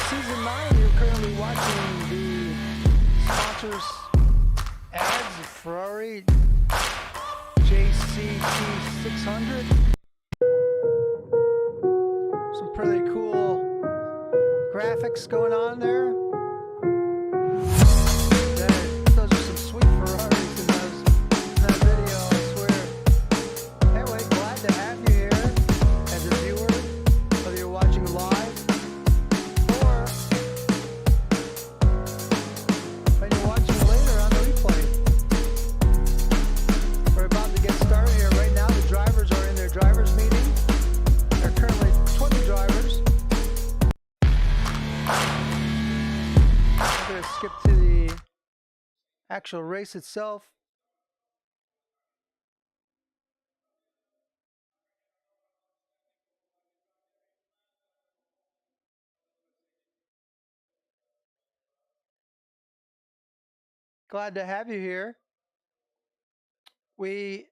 Season 9, you're currently watching the sponsors ads, Ferrari JCT 600. Some pretty cool graphics going on there. Those are some sweet Ferraris in that video, I swear. Anyway, glad to have you here as a viewer, whether you're watching live or when you're watching later on the replay. We're about to get started here. Right now, the drivers are in their drivers meeting. There are currently 20 drivers. I'm going to skip to the actual race itself. Glad to have you here. We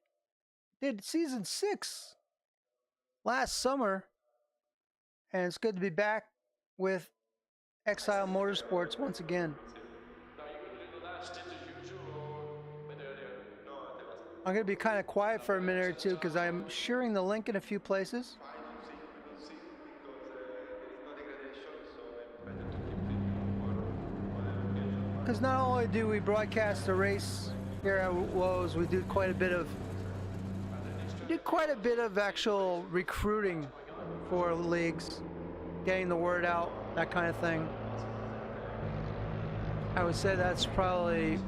did season 6 last summer, and it's good to be back with EXILED Motorsports once again. I'm going to be kind of quiet for a minute or two because I'm sharing the link in a few places. Because not only do we broadcast the race here at Woes, we do quite a bit of actual recruiting for leagues, getting the word out, that kind of thing. I would say that's probably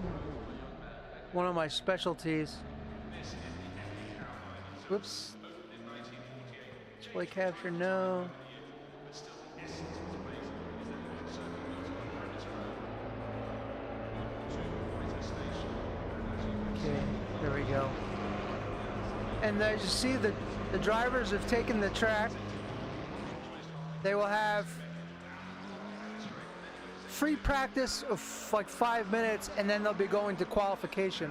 one of my specialties. Whoops. Display capture, no. Okay, there we go. And as you see, the drivers have taken the track. They will have free practice of like 5 minutes, and then they'll be going to qualification.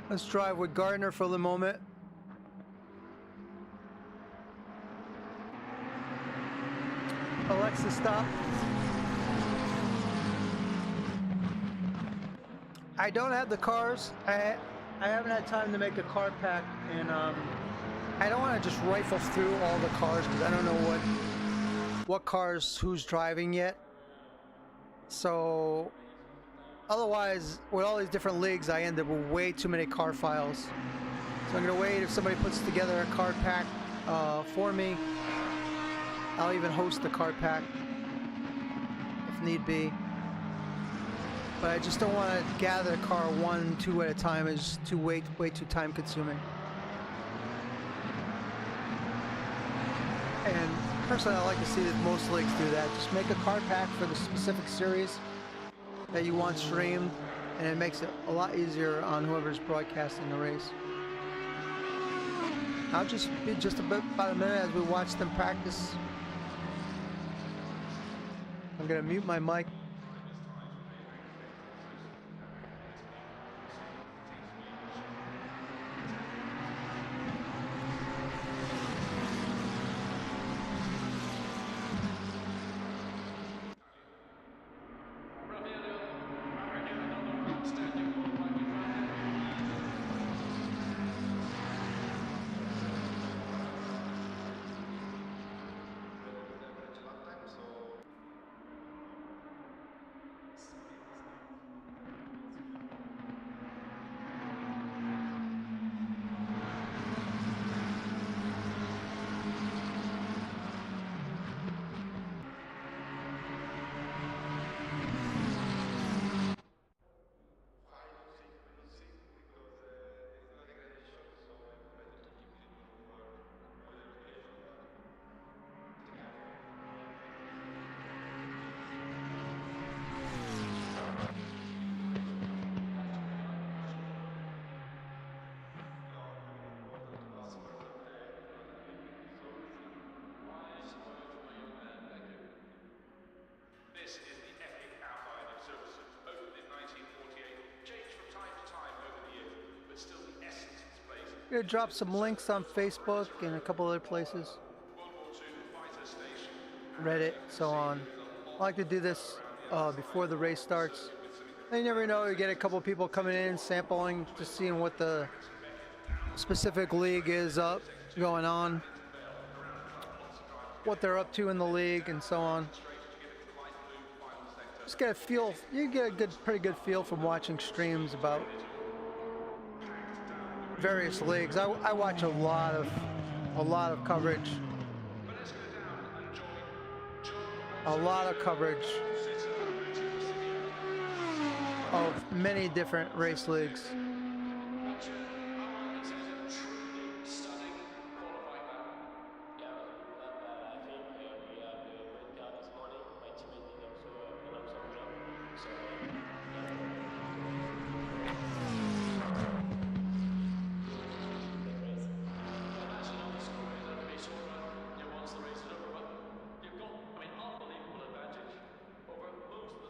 Let's drive with Gardner for the moment. Alexa, stop. I don't have the cars. I haven't had time to make a car pack, and I don't want to just rifle through all the cars because I don't know what cars who's driving yet. So otherwise, with all these different leagues, I end up with way too many car files. So I'm gonna wait if somebody puts together a card pack for me. I'll even host the card pack if need be. But I just don't want to gather a car 1, 2 at a time. It's too way too time consuming. And personally, I like to see that most leagues do that. Just make a card pack for the specific series that you want streamed, and it makes it a lot easier on whoever's broadcasting the race. I'll just be just about a minute as we watch them practice. I'm gonna mute my mic. gonna drop some links on Facebook and a couple other places, Reddit, so on. I like to do this before the race starts. And you never know, you get a couple people coming in, sampling, just seeing what the specific league is going on, what they're up to in the league, and so on. Just get a feel. You get a pretty good feel from watching streams about various leagues. I watch a lot of coverage. A lot of coverage of many different race leagues.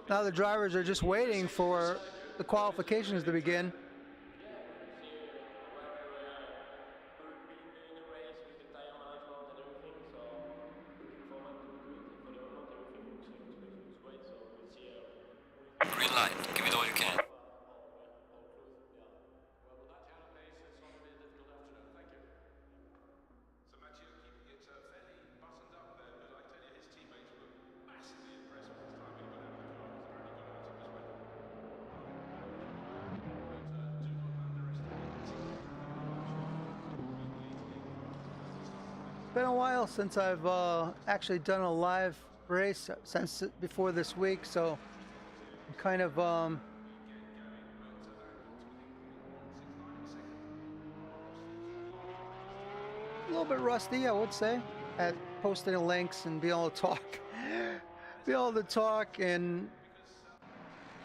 Now the drivers are just waiting for the qualifications to begin. Green light, give it all you can. It's been a while since I've actually done a live race since before this week, so I'm kind of a little bit rusty, I would say, at posting links and being able to talk, and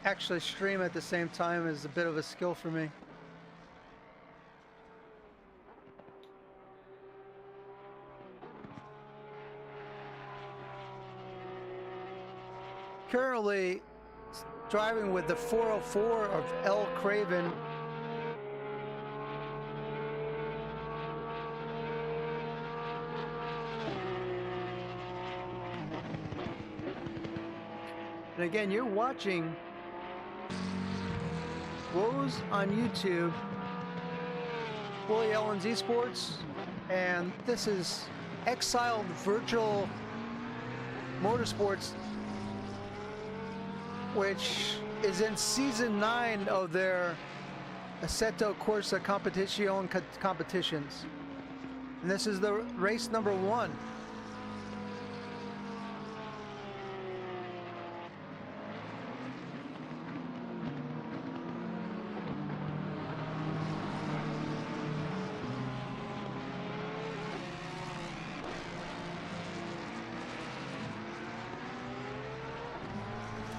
actually stream at the same time is a bit of a skill for me. Currently driving with the 404 of L. Craven. And again, you're watching Woes on YouTube, Willie Ellen's Esports, and this is Exiled Virtual Motorsports, which is in season 9 of their Assetto Corsa Competizione competitions. And this is the race number 1.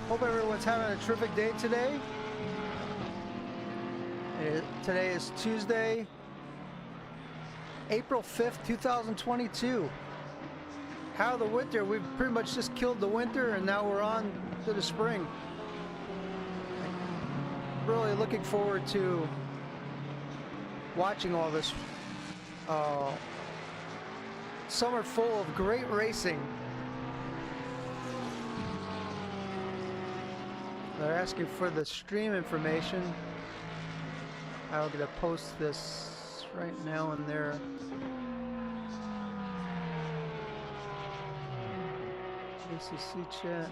Hope everyone's having a terrific day today. Today is Tuesday, April 5th, 2022. How the winter? We've pretty much just killed the winter and now we're on to the spring. Really looking forward to watching all this summer full of great racing. They're asking for the stream information. I'm gonna post this right now in their ACC chat.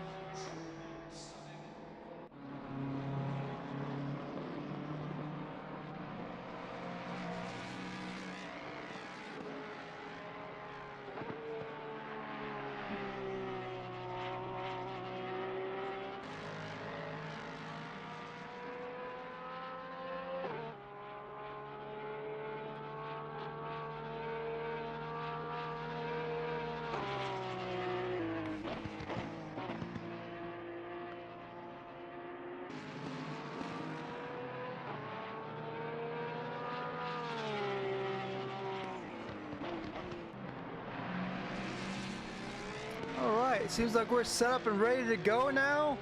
It seems like we're set up and ready to go now.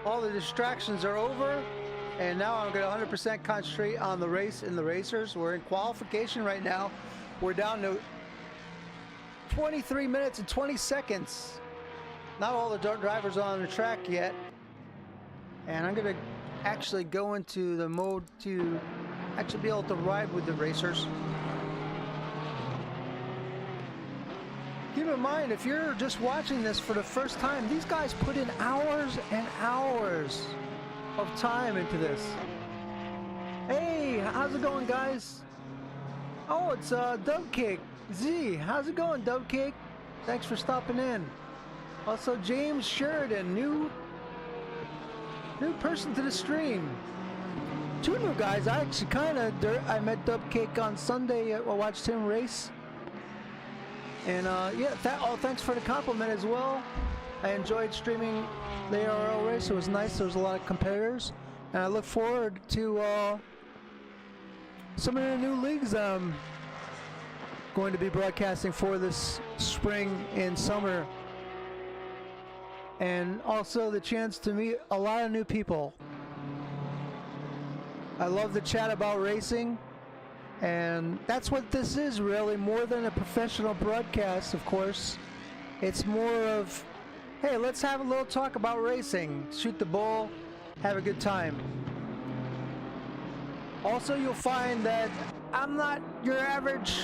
All the distractions are over. And now I'm going to 100% concentrate on the race and the racers. We're in qualification right now. We're down to 23 minutes and 20 seconds. Not all the drivers are on the track yet. And I'm going to actually go into the mode to actually be able to ride with the racers. Keep in mind, if you're just watching this for the first time, these guys put in hours and hours of time into this. Hey, how's it going, guys? Oh, it's Dubcake Z. How's it going, Dubcake? Thanks for stopping in. Also, James Sheridan, new person to the stream. Two new guys. I actually I met Dubcake on Sunday. I watched him race. And yeah, thanks for the compliment as well. I enjoyed streaming the ARL race. It was nice. There was a lot of competitors, and I look forward to some of the new leagues I'm going to be broadcasting for this spring and summer, and also the chance to meet a lot of new people. I love the chat about racing. And that's what this is, really, more than a professional broadcast, of course. It's more of, hey, let's have a little talk about racing, shoot the bull, have a good time. Also, you'll find that I'm not your average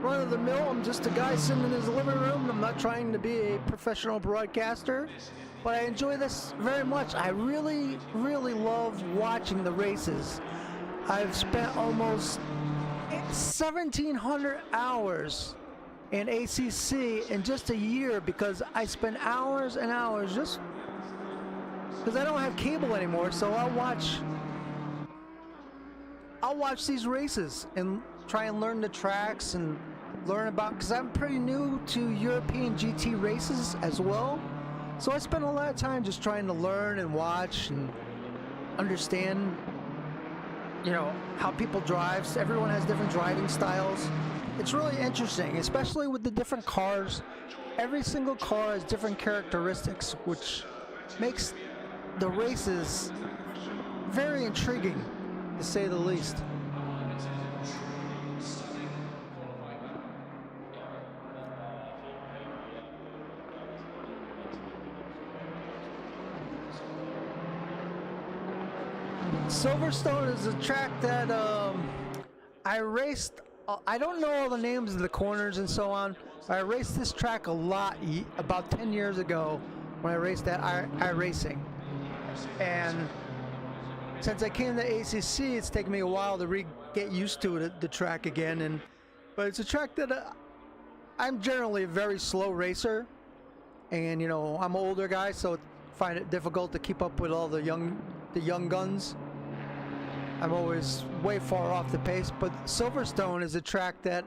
run-of-the-mill. I'm just a guy sitting in his living room. I'm not trying to be a professional broadcaster, but I enjoy this very much. I really, really love watching the races. I've spent almost 1,700 hours in ACC in just a year because I spend hours and hours just because I don't have cable anymore. So I'll watch these races and try and learn the tracks and learn about, because I'm pretty new to European GT races as well. So I spend a lot of time just trying to learn and watch and understand, you know, how people drive. Everyone has different driving styles. It's really interesting, especially with the different cars. Every single car has different characteristics, which makes the races very intriguing, to say the least. Silverstone is a track that I raced. I don't know all the names of the corners and so on. I raced this track a lot about 10 years ago when I raced at iRacing. And since I came to ACC, it's taken me a while to get used to it, the track again. But it's a track that I'm generally a very slow racer. And, you know, I'm an older guy, so I find it difficult to keep up with all the young guns. I'm always way far off the pace, but Silverstone is a track that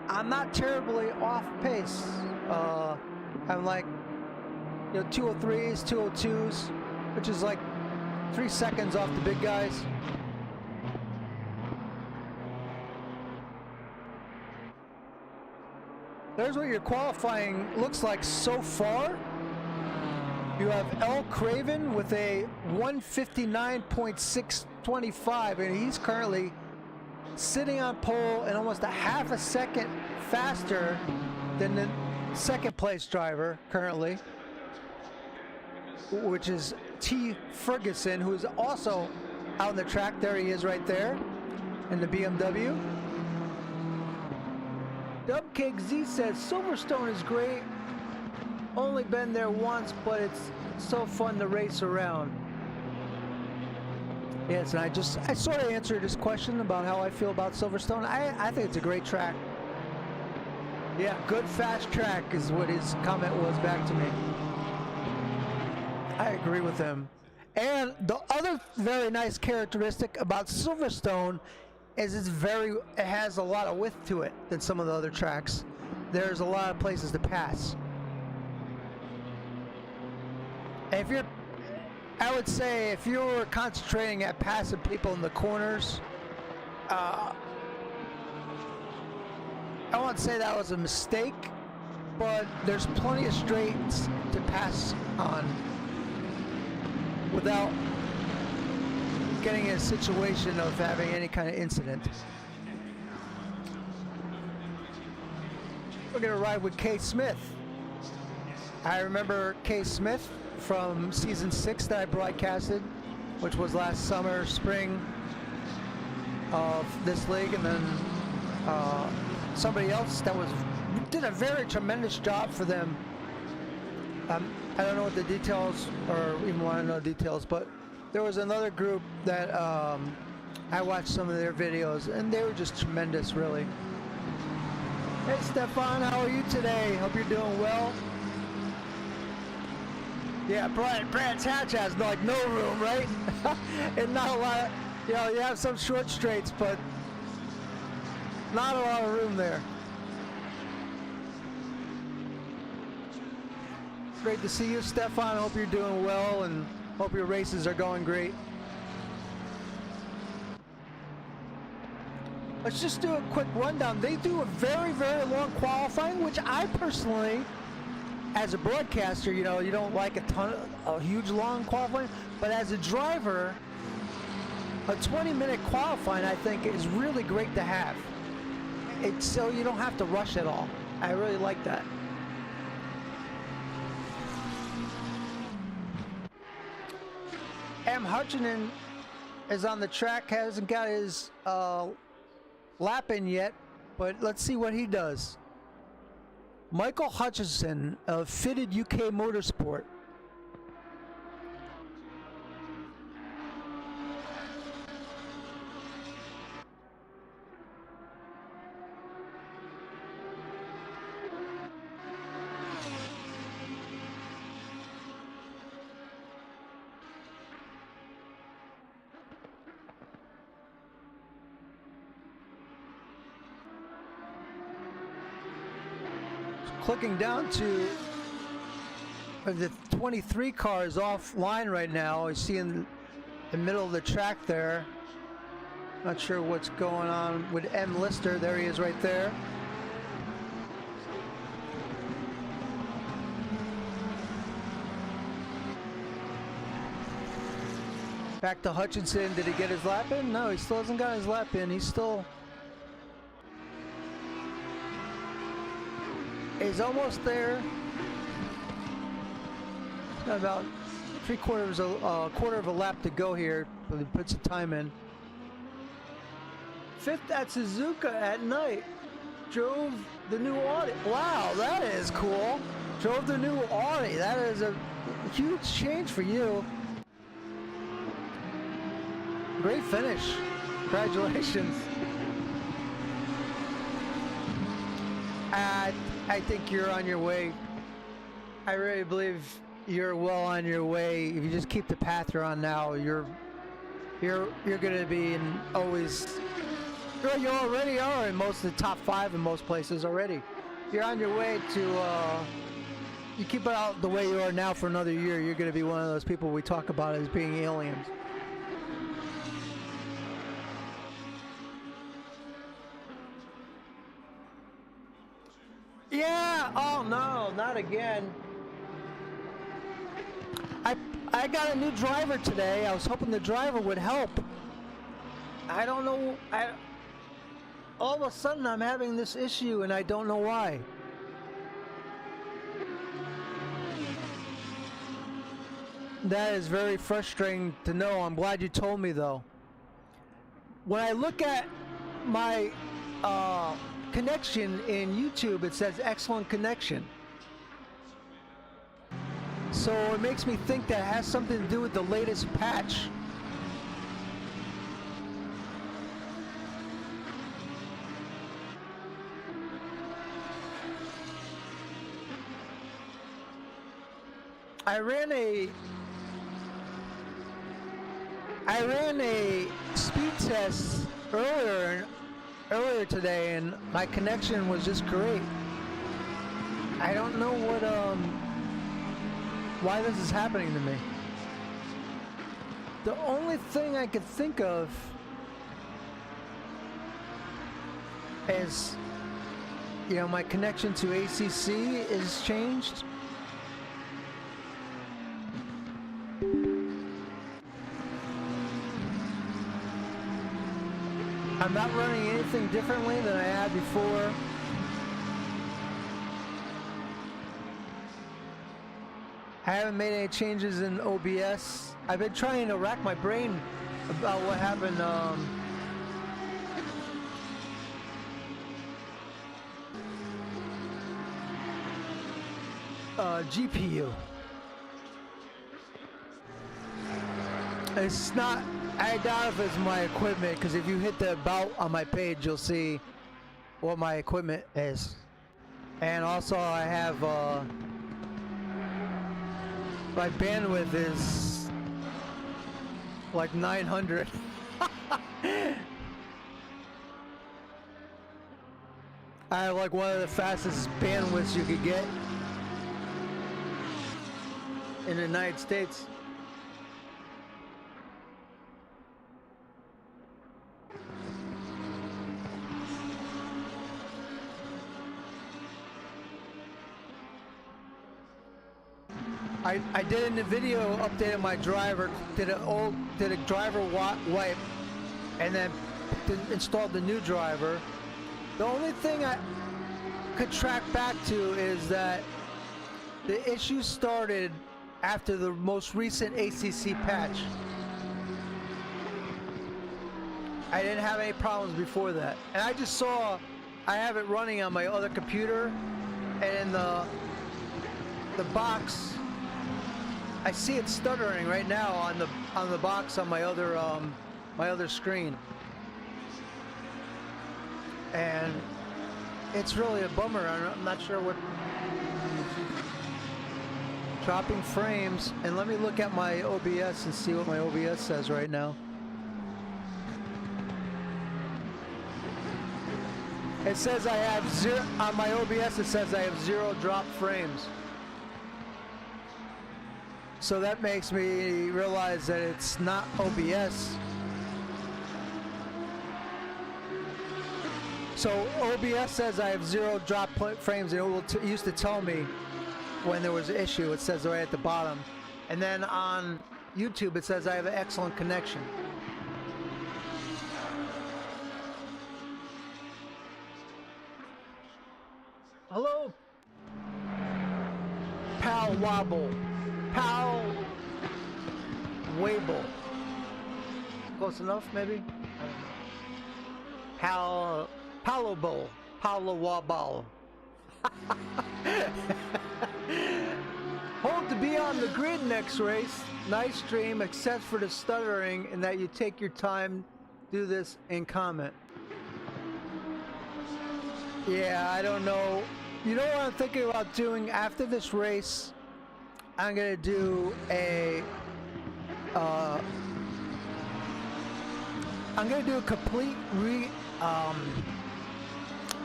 I'm not terribly off pace. I'm like, you know, 203s, 202s, which is like 3 seconds off the big guys. There's what your qualifying looks like so far. You have L. Craven with a 159.625, and he's currently sitting on pole and almost a half a second faster than the second place driver currently, which is T. Ferguson, who's also out on the track. There he is right there in the BMW. Dubcake Z says Silverstone is great. Only been there once, but it's so fun to race around. Yes, and I sort of answered his question about how I feel about Silverstone. I think it's a great track. Yeah, good fast track is what his comment was back to me. I agree with him. And the other very nice characteristic about Silverstone is it has a lot of width to it than some of the other tracks. There's a lot of places to pass. I would say if you were concentrating at passing people in the corners, I won't say that was a mistake, but there's plenty of straights to pass on without getting in a situation of having any kind of incident. We're gonna ride with Kay Smith. I remember Kay Smith from season 6 that I broadcasted, which was last summer, spring of this league, and then somebody else that did a very tremendous job for them. I don't know what the details, or even want to know details, but there was another group that I watched some of their videos, and they were just tremendous, really. Hey Stefan, how are you today? Hope you're doing well. Yeah, Brad's hatch has like no room, right? And not a lot, you know, you have some short straights, but not a lot of room there. Great to see you, Stefan. Hope you're doing well and hope your races are going great. Let's just do a quick rundown. They do a very, very long qualifying, which I personally, as a broadcaster, you know, you don't like a huge long qualifying, but as a driver, a 20-minute qualifying I think is really great to have. It's so you don't have to rush at all. I really like that. M. Hutchinen is on the track, hasn't got his lap in yet, but let's see what he does. Michael Hutchison of Fitted UK Motorsport. Clicking down to the 23 car is offline right now. You see in the middle of the track there. Not sure what's going on with M. Lister. There he is right there. Back to Hutchinson. Did he get his lap in? No, he still hasn't got his lap in. He's almost there. Got about quarter of a lap to go here. So he puts the time in. 5th at Suzuka at night. Drove the new Audi. Wow, that is cool. Drove the new Audi. That is a huge change for you. Great finish. Congratulations. I think you're on your way. I really believe you're well on your way. If you just keep the path you're on now, you're gonna be in always. Well, you already are in most of the top 5 in most places already. You're on your way to. You keep it out the way you are now for another year. You're gonna be one of those people we talk about as being aliens. Yeah, oh no, not again. I got a new driver today. I was hoping the driver would help. I don't know, all of a sudden I'm having this issue and I don't know why. That is very frustrating to know. I'm glad you told me though. When I look at my connection in YouTube, it says excellent connection. So it makes me think that it has something to do with the latest patch. I ran a speed test earlier today and my connection was just great. I don't know why this is happening to me. The only thing I could think of is, you know, my connection to ACC is changed. I'm not running anything differently than I had before. I haven't made any changes in OBS. I've been trying to rack my brain about what happened. GPU. It's not, I doubt if it's my equipment, because if you hit the about on my page, you'll see what my equipment is. And also I have, my bandwidth is like 900. I have like one of the fastest bandwidths you could get in the United States. I did in the video, updated my driver, did a driver wipe, and then installed the new driver. The only thing I could track back to is that the issue started after the most recent ACC patch. I didn't have any problems before that. And I just saw, I have it running on my other computer, and in the box, I see it stuttering right now on the box on my other screen. And it's really a bummer. I'm not sure what. Dropping frames, and let me look at my OBS and see what my OBS says right now. It says I have zero on my OBS. It says I have 0 drop frames. So that makes me realize that it's not OBS. So OBS says I have 0 drop frames, and it used to tell me when there was an issue. It says right at the bottom. And then on YouTube it says I have an excellent connection. Hello, Pal Wobble. Pal Wable. Close enough, maybe? Palable. Palawabal. Hope to be on the grid next race. Nice stream, except for the stuttering and that you take your time, do this, and comment. Yeah, I don't know. You know what I'm thinking about doing after this race? I'm gonna do a complete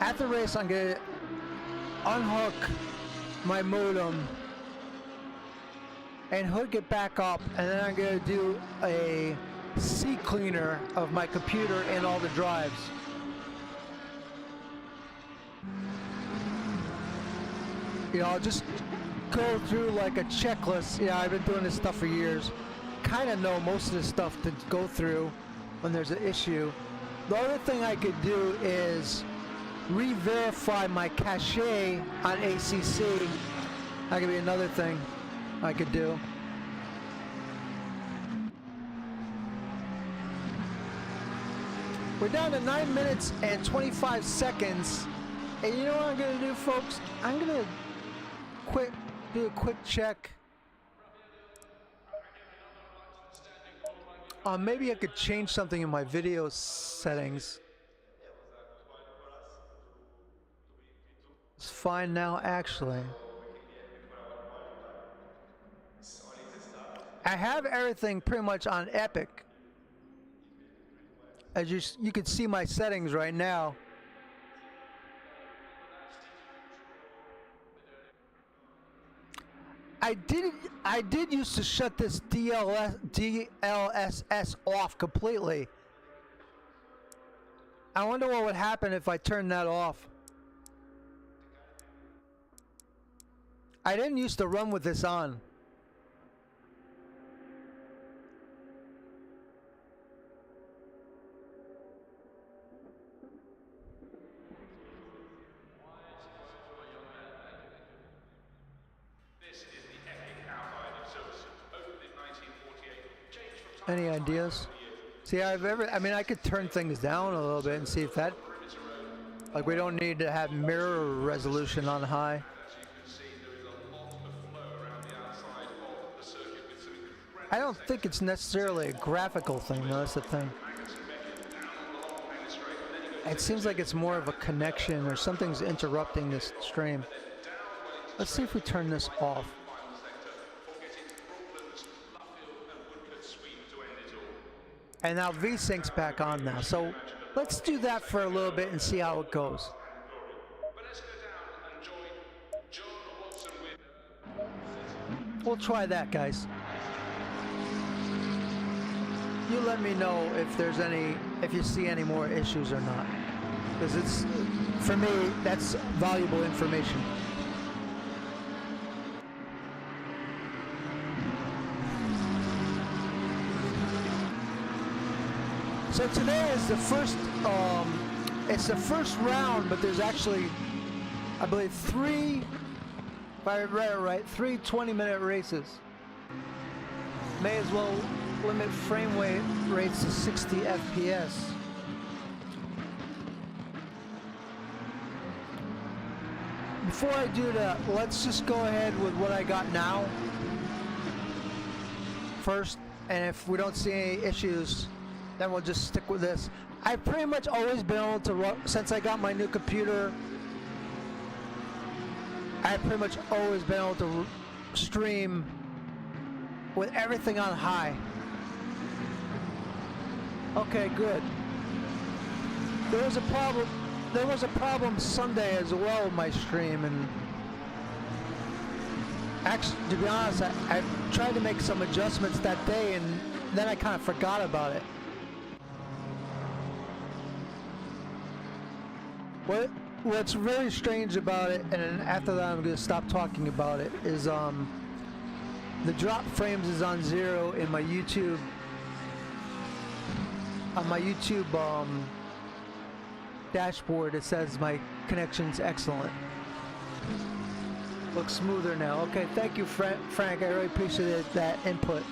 after the race I'm gonna unhook my modem and hook it back up, and then I'm gonna do a seat cleaner of my computer and all the drives. You know, I'll just go through like a checklist. Yeah, I've been doing this stuff for years. Kind of know most of the stuff to go through when there's an issue. The other thing I could do is re-verify my cache on ACC. That could be another thing I could do. We're down to 9 minutes and 25 seconds. And you know what I'm gonna do, folks? I'm gonna do a quick check. Maybe I could change something in my video settings. It's fine now, actually. I have everything pretty much on Epic. As you can see my settings right now. I did used to shut this DLSS off completely. I wonder what would happen if I turned that off. I didn't used to run with this on. Any ideas? See, I mean, I could turn things down a little bit and see if that, like, we don't need to have mirror resolution on high. I don't think it's necessarily a graphical thing, though. That's the thing. It seems like it's more of a connection or something's interrupting this stream. Let's see if we turn this off. And now VSync's back on now. So let's do that for a little bit and see how it goes. We'll try that, guys. You let me know if you see any more issues or not. Because it's, for me, that's valuable information. So today is the first, it's the first round, but there's actually, I believe, three 20-minute races. May as well limit frame rates to 60 FPS. Before I do that, let's just go ahead with what I got now first, and if we don't see any issues, then we'll just stick with this. I've pretty much always been able to, since I got my new computer, I've pretty much always been able to stream with everything on high. Okay, good. There was a problem Sunday as well with my stream, and actually, to be honest, I tried to make some adjustments that day, and then I kind of forgot about it. What's really strange about it, and then after that I'm going to stop talking about it, is the drop frames is on 0 in my YouTube. On my YouTube dashboard, it says my connection's excellent. Looks smoother now. Okay, thank you, Frank. I really appreciate that input.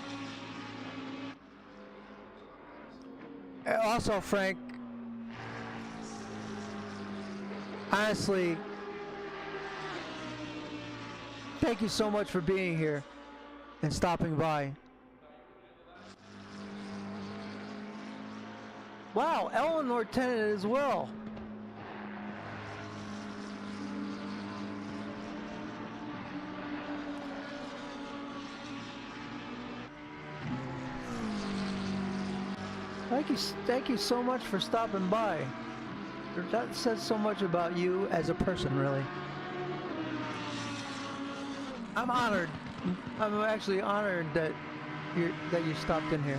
And also, Frank, honestly, thank you so much for being here and stopping by. Wow, Eleanor Tennant as well. Thank you so much for stopping by. That says so much about you as a person, really. I'm honored. I'm actually honored that you stopped in here.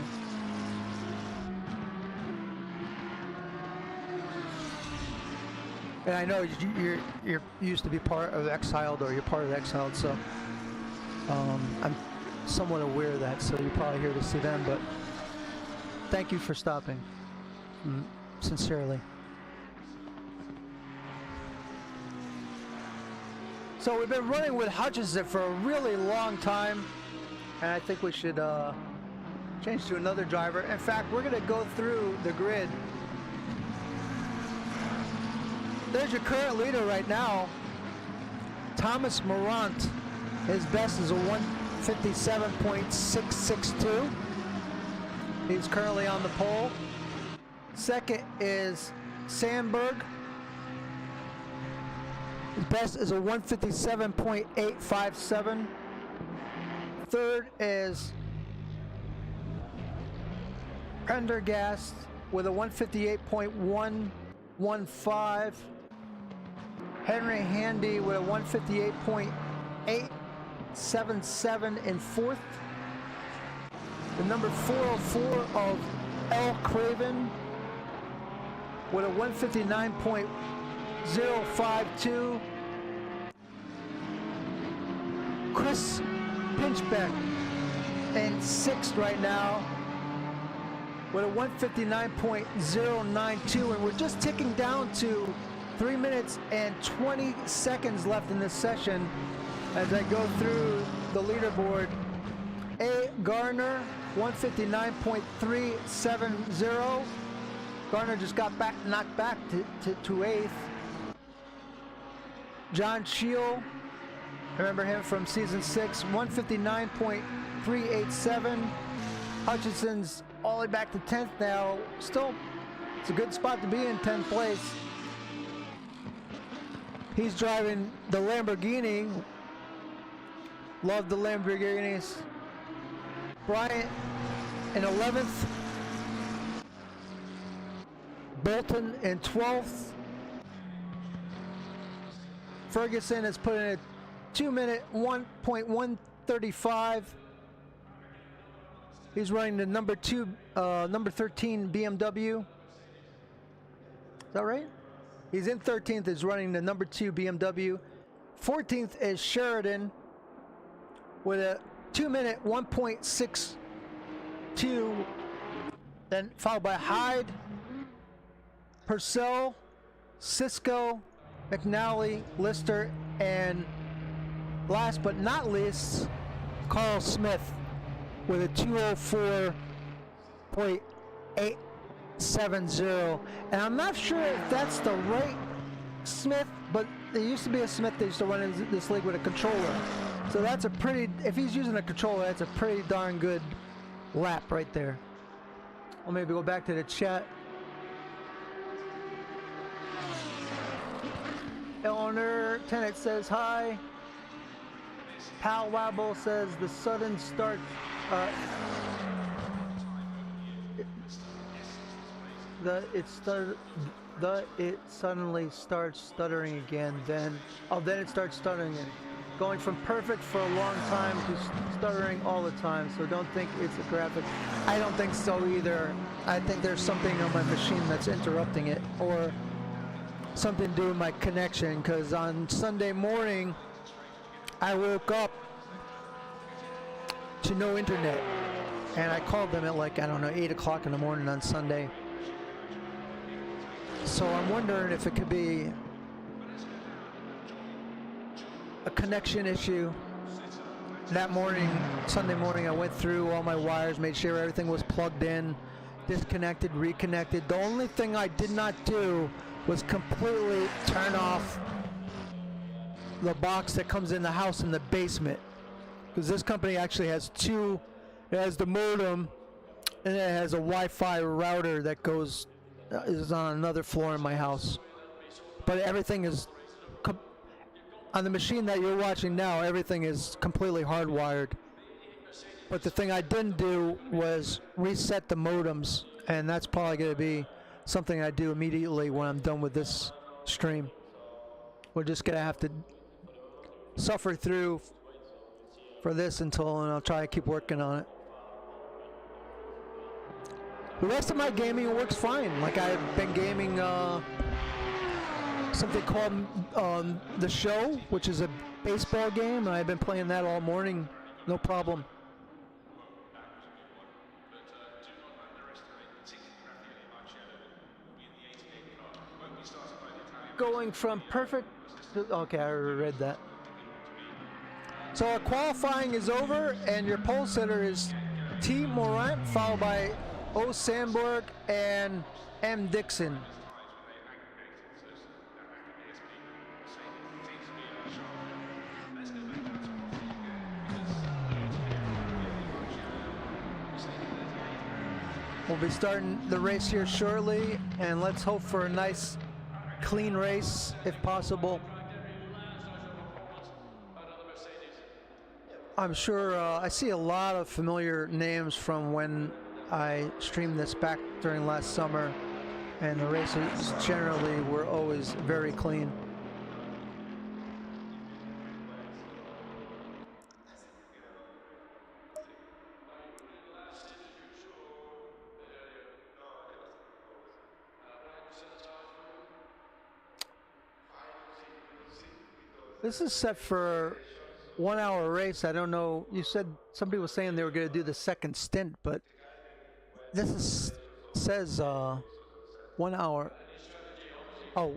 And I know you're used to be part of EXILED, or you're part of EXILED, so I'm somewhat aware of that. So you're probably here to see them, but thank you for stopping, sincerely. So we've been running with Hutchinson for a really long time, and I think we should change to another driver. In fact, we're going to go through the grid. There's your current leader right now, Thomas Morant. His best is a 157.662. He's currently on the pole. Second is Sandberg. His best is a 157.857. Third is Prendergast with a 158.115. Henry Handy with a 158.877 in fourth. The number 404 of L. Craven with a 159.052. Chris Pinchbeck in sixth right now with a 159.092, and we're just ticking down to 3 minutes and 20 seconds left in this session as I go through the leaderboard. A. Garner 159.370. Garner just got knocked back to 8th. John Shield, remember him from season 6, 159.387. Hutchinson's all the way back to 10th now. Still, it's a good spot to be in 10th place. He's driving the Lamborghini. Love the Lamborghinis. Bryant in 11th. Bolton in 12th. Ferguson has put in a 2-minute 1.135. He's running the number 13 BMW. Is that right? He's in 13th, is running the number 2 BMW. 14th is Sheridan with a 2-minute 1.62. Then followed by Hyde, Purcell, Cisco, McNally, Lister, and last but not least, Carl Smith with a 204.870. And I'm not sure if that's the right Smith, but there used to be a Smith that used to run in this league with a controller. So that's a pretty, if he's using a controller, that's a pretty darn good lap right there. I'll maybe go back to the chat. Eleanor Tennant says hi. Pal Wabble says the sudden start. It suddenly starts stuttering again. Then it starts stuttering again. Going from perfect for a long time to stuttering all the time. So don't think it's a graphic. I don't think so either. I think there's something on my machine that's interrupting it, or something to do with my connection, because on Sunday morning I woke up to no internet, and I called them at like, I don't know, 8 o'clock in the morning on Sunday. So I'm wondering if it could be a connection issue. That morning, Sunday morning, I went through all my wires, made sure everything was plugged in, disconnected, reconnected. The only thing I did not do was completely turn off the box that comes in the house in the basement, because this company actually has two. It has the modem, and it has a Wi-Fi router that goes is on another floor in my house. But everything is on the machine that you're watching now. Everything is completely hardwired. But the thing I didn't do was reset the modems, and that's probably going to be something I do immediately when I'm done with this stream. We're just gonna have to suffer through for this and I'll try to keep working on it. The rest of my gaming works fine. Like, I've been gaming something called The Show, which is a baseball game, and I've been playing that all morning, no problem. Going from perfect to, okay, I already read that. So our qualifying is over, and your pole sitter is T. Morant, followed by O. Sandberg and M. Dixon. We'll be starting the race here shortly, and let's hope for a nice clean race if possible. I'm sure I see a lot of familiar names from when I streamed this back during last summer, and the races generally were always very clean. This is set for 1 hour race. I don't know. You said somebody was saying they were going to do the second stint, but this says 1 hour. Oh,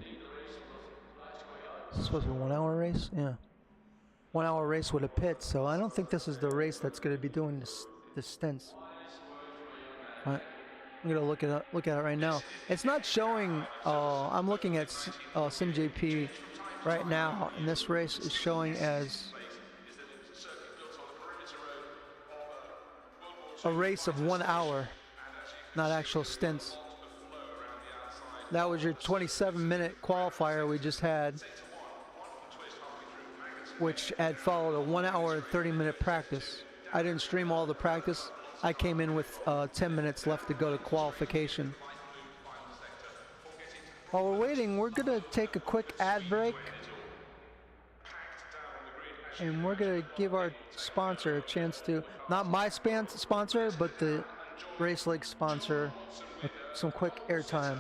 this is supposed to be a 1 hour race. Yeah, 1 hour race with a pit. So I don't think this is the race that's going to be doing the stints. I'm gonna look at it right now. It's not showing. I'm looking at SimJP right now, and this race is showing as a race of 1 hour, not actual stints. That was your 27-minute qualifier we just had, which had followed a 1 hour and 30-minute practice. I didn't stream all the practice. I came in with 10 minutes left to go to qualification. While we're waiting, we're gonna take a quick ad break, and we're gonna give our sponsor a chance to, not my sponsor, but the Race League sponsor, some quick airtime.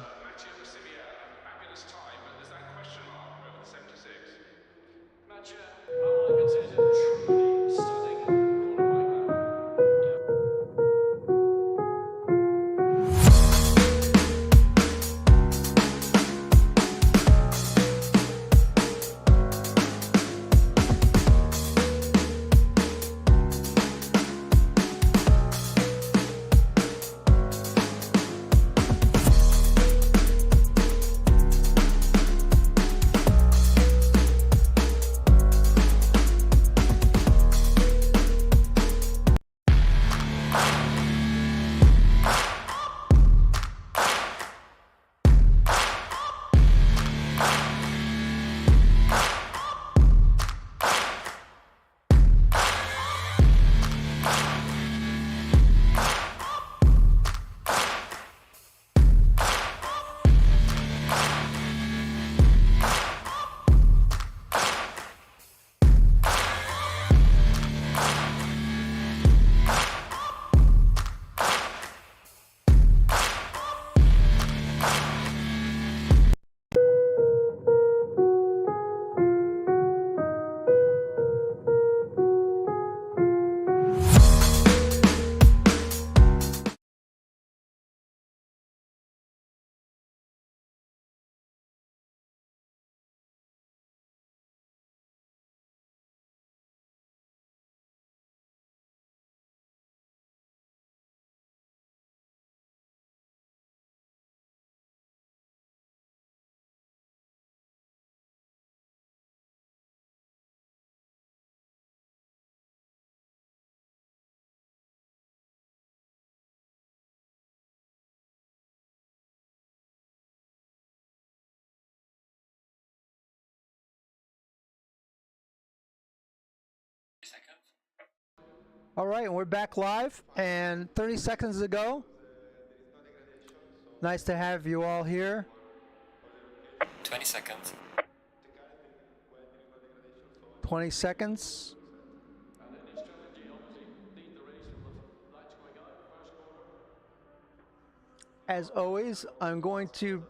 All right, and we're back live, and 30 seconds ago. Nice to have you all here. 20 seconds. 20 seconds. As always, I'm going to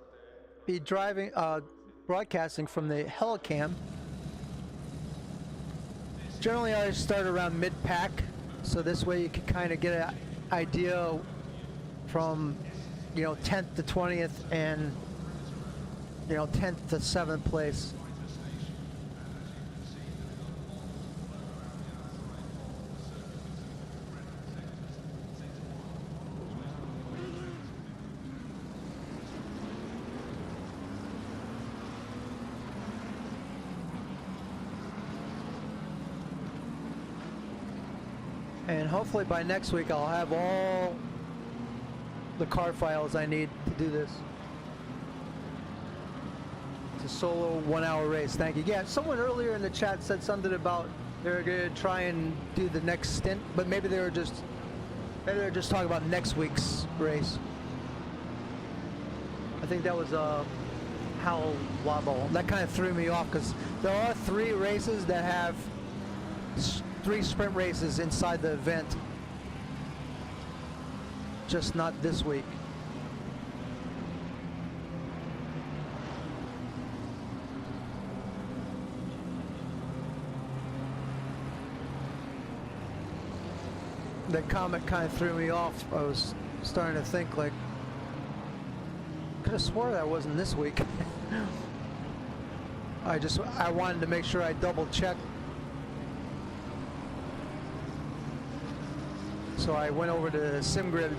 be broadcasting from the Helicam. Generally, I start around mid-pack, so this way you can kind of get an idea from, 10th to 20th and, 10th to 7th place. And hopefully by next week I'll have all the car files I need to do this. It's a solo 1 hour race. Thank you. Yeah, someone earlier in the chat said something about they're going to try and do the next stint, but maybe they were just talking about next week's race. I think that was Howell Wobble. That kind of threw me off because there are 3 races that have 3 sprint races inside the event, just not this week. That comment kind of threw me off. I was starting to think, like, could have swore that wasn't this week. I wanted to make sure I double checked. So I went over to SimGrid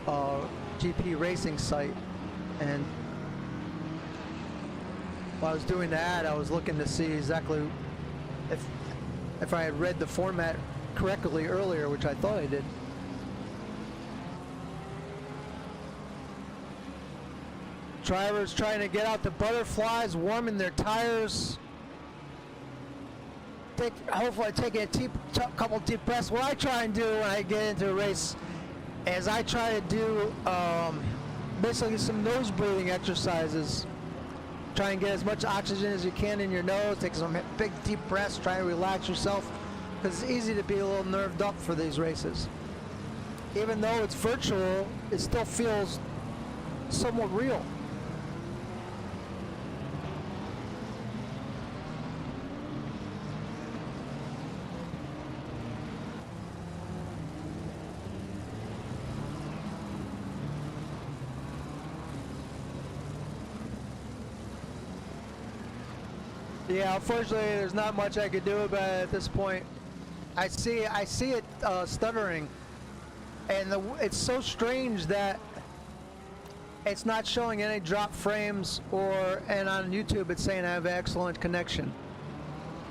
GP racing site, and while I was doing that, I was looking to see exactly if I had read the format correctly earlier, which I thought I did. Drivers trying to get out the butterflies, warming their tires. Hopefully taking a couple deep breaths. What I try and do when I get into a race is I try to do basically some nose breathing exercises. Try and get as much oxygen as you can in your nose. Take some big deep breaths. Try to relax yourself, because it's easy to be a little nerved up for these races. Even though it's virtual, it still feels somewhat real. Yeah, unfortunately, there's not much I could do about it at this point. I see it stuttering, and it's so strange that it's not showing any drop frames, and on YouTube it's saying I have excellent connection.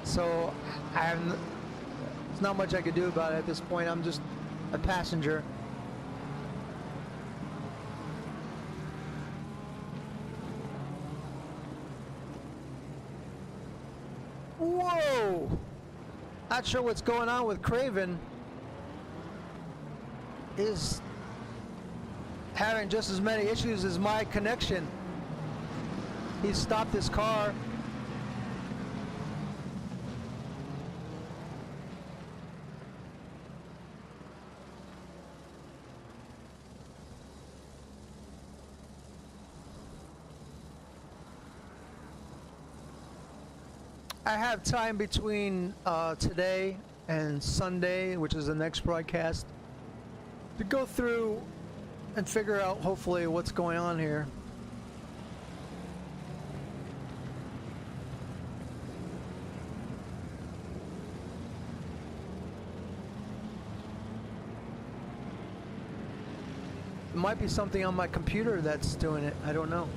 So there's not much I could do about it at this point. I'm just a passenger. Whoa! Not sure what's going on with Craven. Is having just as many issues as my connection. He stopped his car. I have time between today and Sunday, which is the next broadcast, to go through and figure out hopefully what's going on here. It might be something on my computer that's doing it. I don't know.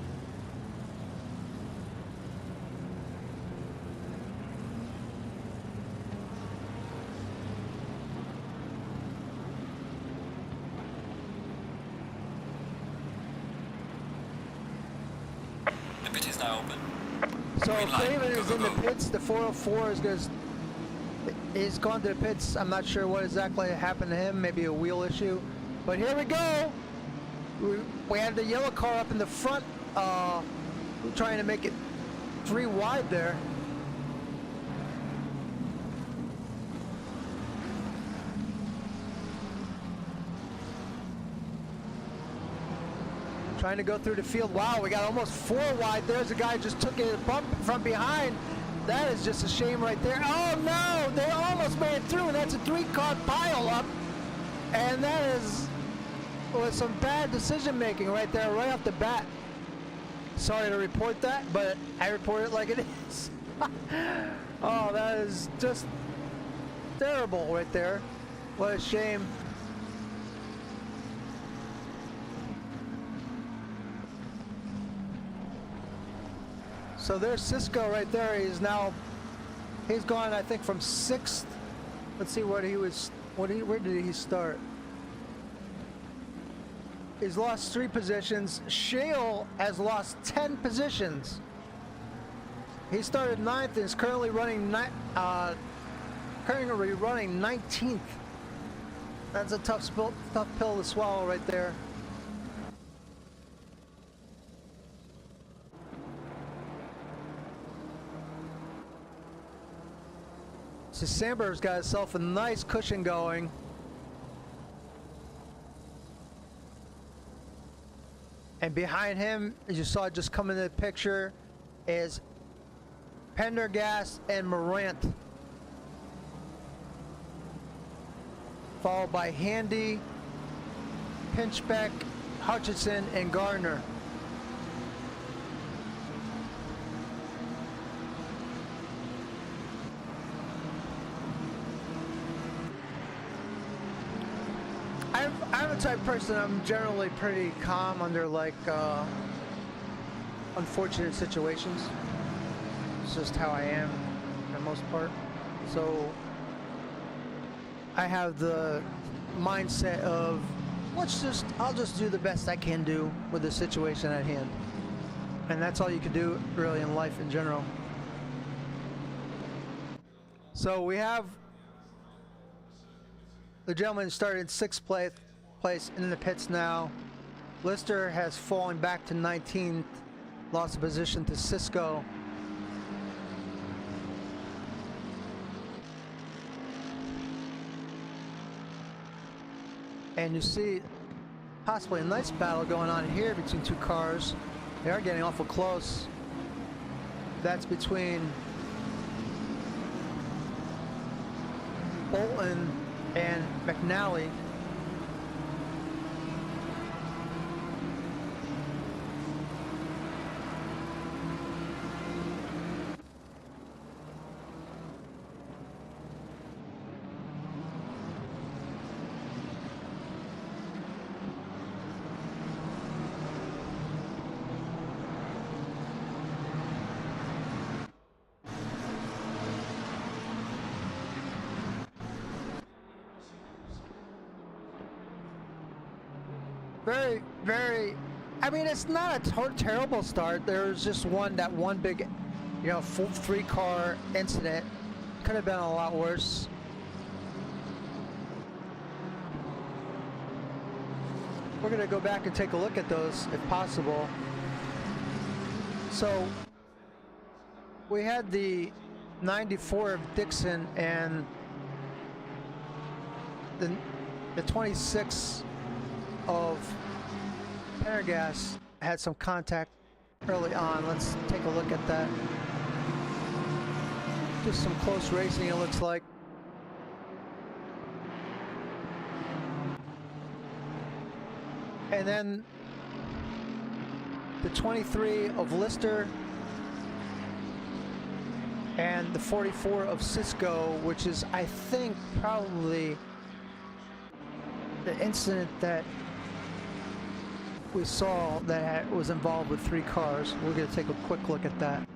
So Craven is in the pits. The 404 he's gone to the pits. I'm not sure what exactly happened to him. Maybe a wheel issue. But here we go. We had the yellow car up in the front, trying to make it 3 wide there. Trying to go through the field. Wow, we got almost 4 wide. There's a guy who just took a bump from behind. That is just a shame right there. Oh no, they almost made it through, and that's a 3-car pile up. And that was some bad decision making right there, right off the bat. Sorry to report that, but I report it like it is. Oh, that is just terrible right there. What a shame. So there's Cisco right there. He's gone, I think, from 6th. Let's see what he was. Where did he start? He's lost 3 positions. Shale has lost 10 positions. He started 9th and is currently running 19th. That's a tough pill to swallow right there. So Sandberg's got himself a nice cushion going. And behind him, as you saw just come into the picture, is Pendergast and Morant. Followed by Handy, Pinchbeck, Hutchinson, and Gardner. I I'm the type of person, I'm generally pretty calm under like unfortunate situations. It's just how I am for the most part. So I have the mindset of I'll just do the best I can do with the situation at hand. And that's all you can do really in life in general. So we have the gentleman started in 6th place in the pits now. Lister has fallen back to 19th, lost a position to Cisco. And you see possibly a nice battle going on here between two cars. They are getting awful close. That's between Bolton and McNally. Very, I mean, it's not a terrible start. There's just that one big, full 3-car incident. Could have been a lot worse. We're gonna go back and take a look at those if possible. So we had the 94 of Dixon and the 26 of Pendergast had some contact early on. Let's take a look at that. Just some close racing, it looks like. And then the 23 of Lister and the 44 of Cisco, which is, I think, probably the incident that we saw that was involved with 3 cars. We're going to take a quick look at that.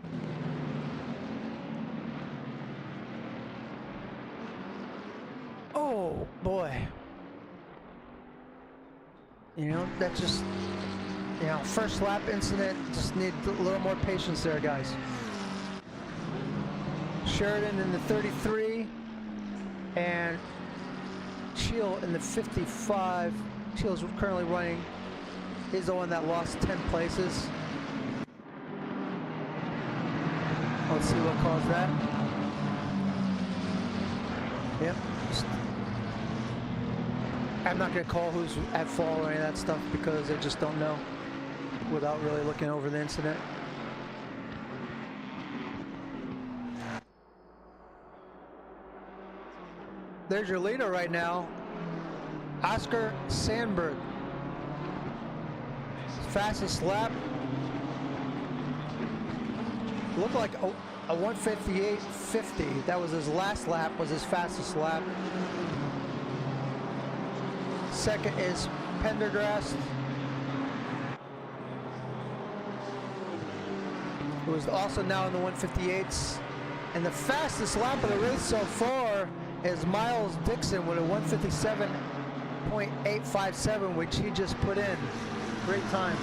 Oh boy. That just, first lap incident. Just need a little more patience there, guys. Sheridan in the 33 and Cheel in the 55. Cheel's currently running. He's the one that lost 10 places. Let's see what caused that. Yep. I'm not going to call who's at fault or any of that stuff because I just don't know without really looking over the incident. There's your leader right now, Oscar Sandberg. Fastest lap. Looked like a 1:58.50. That was his last lap, was his fastest lap. Second is Pendergast, who is also now in the 1:58s. And the fastest lap of the race so far is Miles Dixon with a 1:57.857, which he just put in. Great time.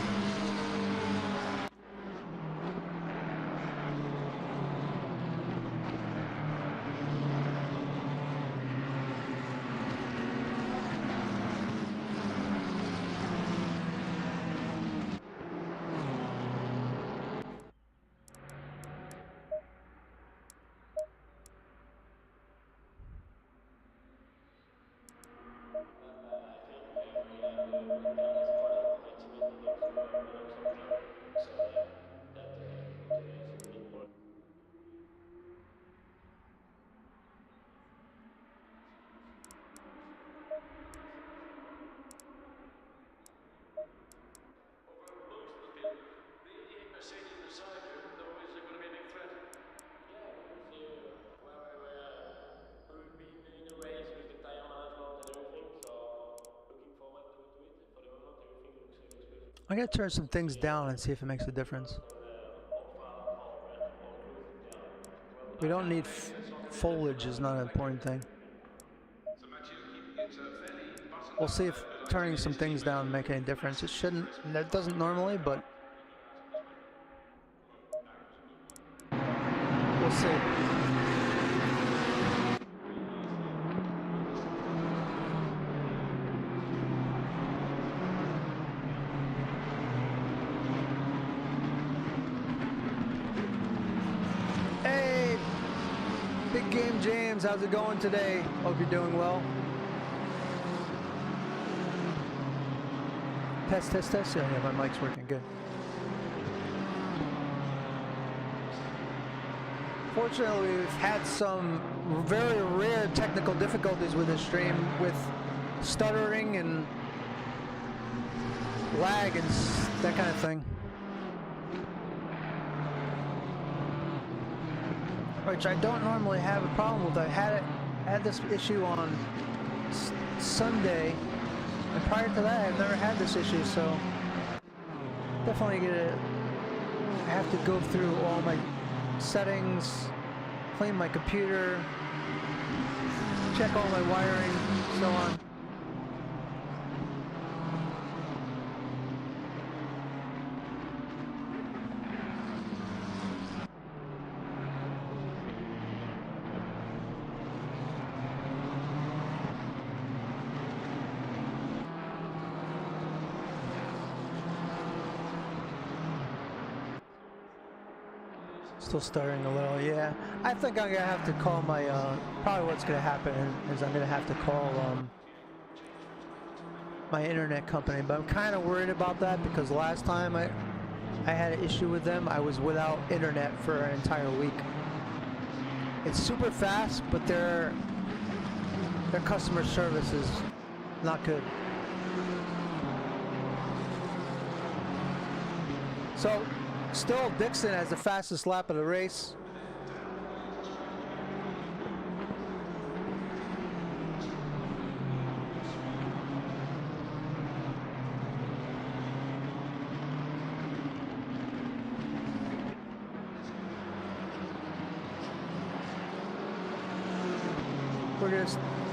I gotta turn some things down and see if it makes a difference. We don't need foliage is not an important thing. We'll see if turning some things down make any difference. It shouldn't. That doesn't normally, but we'll see. Hey, Big Game James, how's it going today? Hope you're doing well. Test, test, test. Yeah, my mic's working good. Fortunately, we've had some very rare technical difficulties with this stream, with stuttering and lag and that kind of thing. Which I don't normally have a problem with. I had this issue on Sunday, and prior to that I've never had this issue, so definitely I have to go through all my settings, clean my computer, check all my wiring, so on. Still stuttering a little, yeah. I think I'm gonna have to call my, probably what's gonna happen is I'm gonna have to call, my internet company, but I'm kind of worried about that because last time I had an issue with them, I was without internet for an entire week. It's super fast, but their customer service is not good. So, still, Dixon has the fastest lap of the race.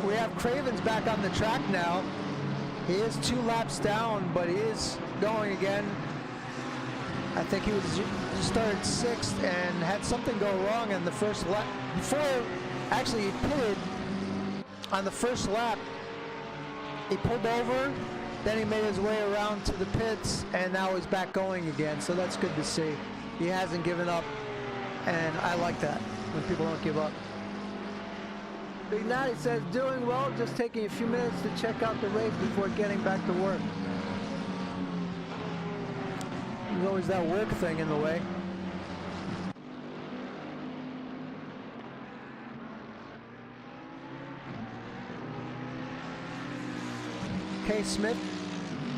We have Cravens back on the track now. He is 2 laps down, but he is going again. I think he started 6th and had something go wrong on the first lap. Before, actually, he pitted on the first lap. He pulled over, then he made his way around to the pits, and now he's back going again. So that's good to see. He hasn't given up, and I like that when people don't give up. Big Natty says, doing well, just taking a few minutes to check out the race before getting back to work. There's always that work thing in the way. K. Smith,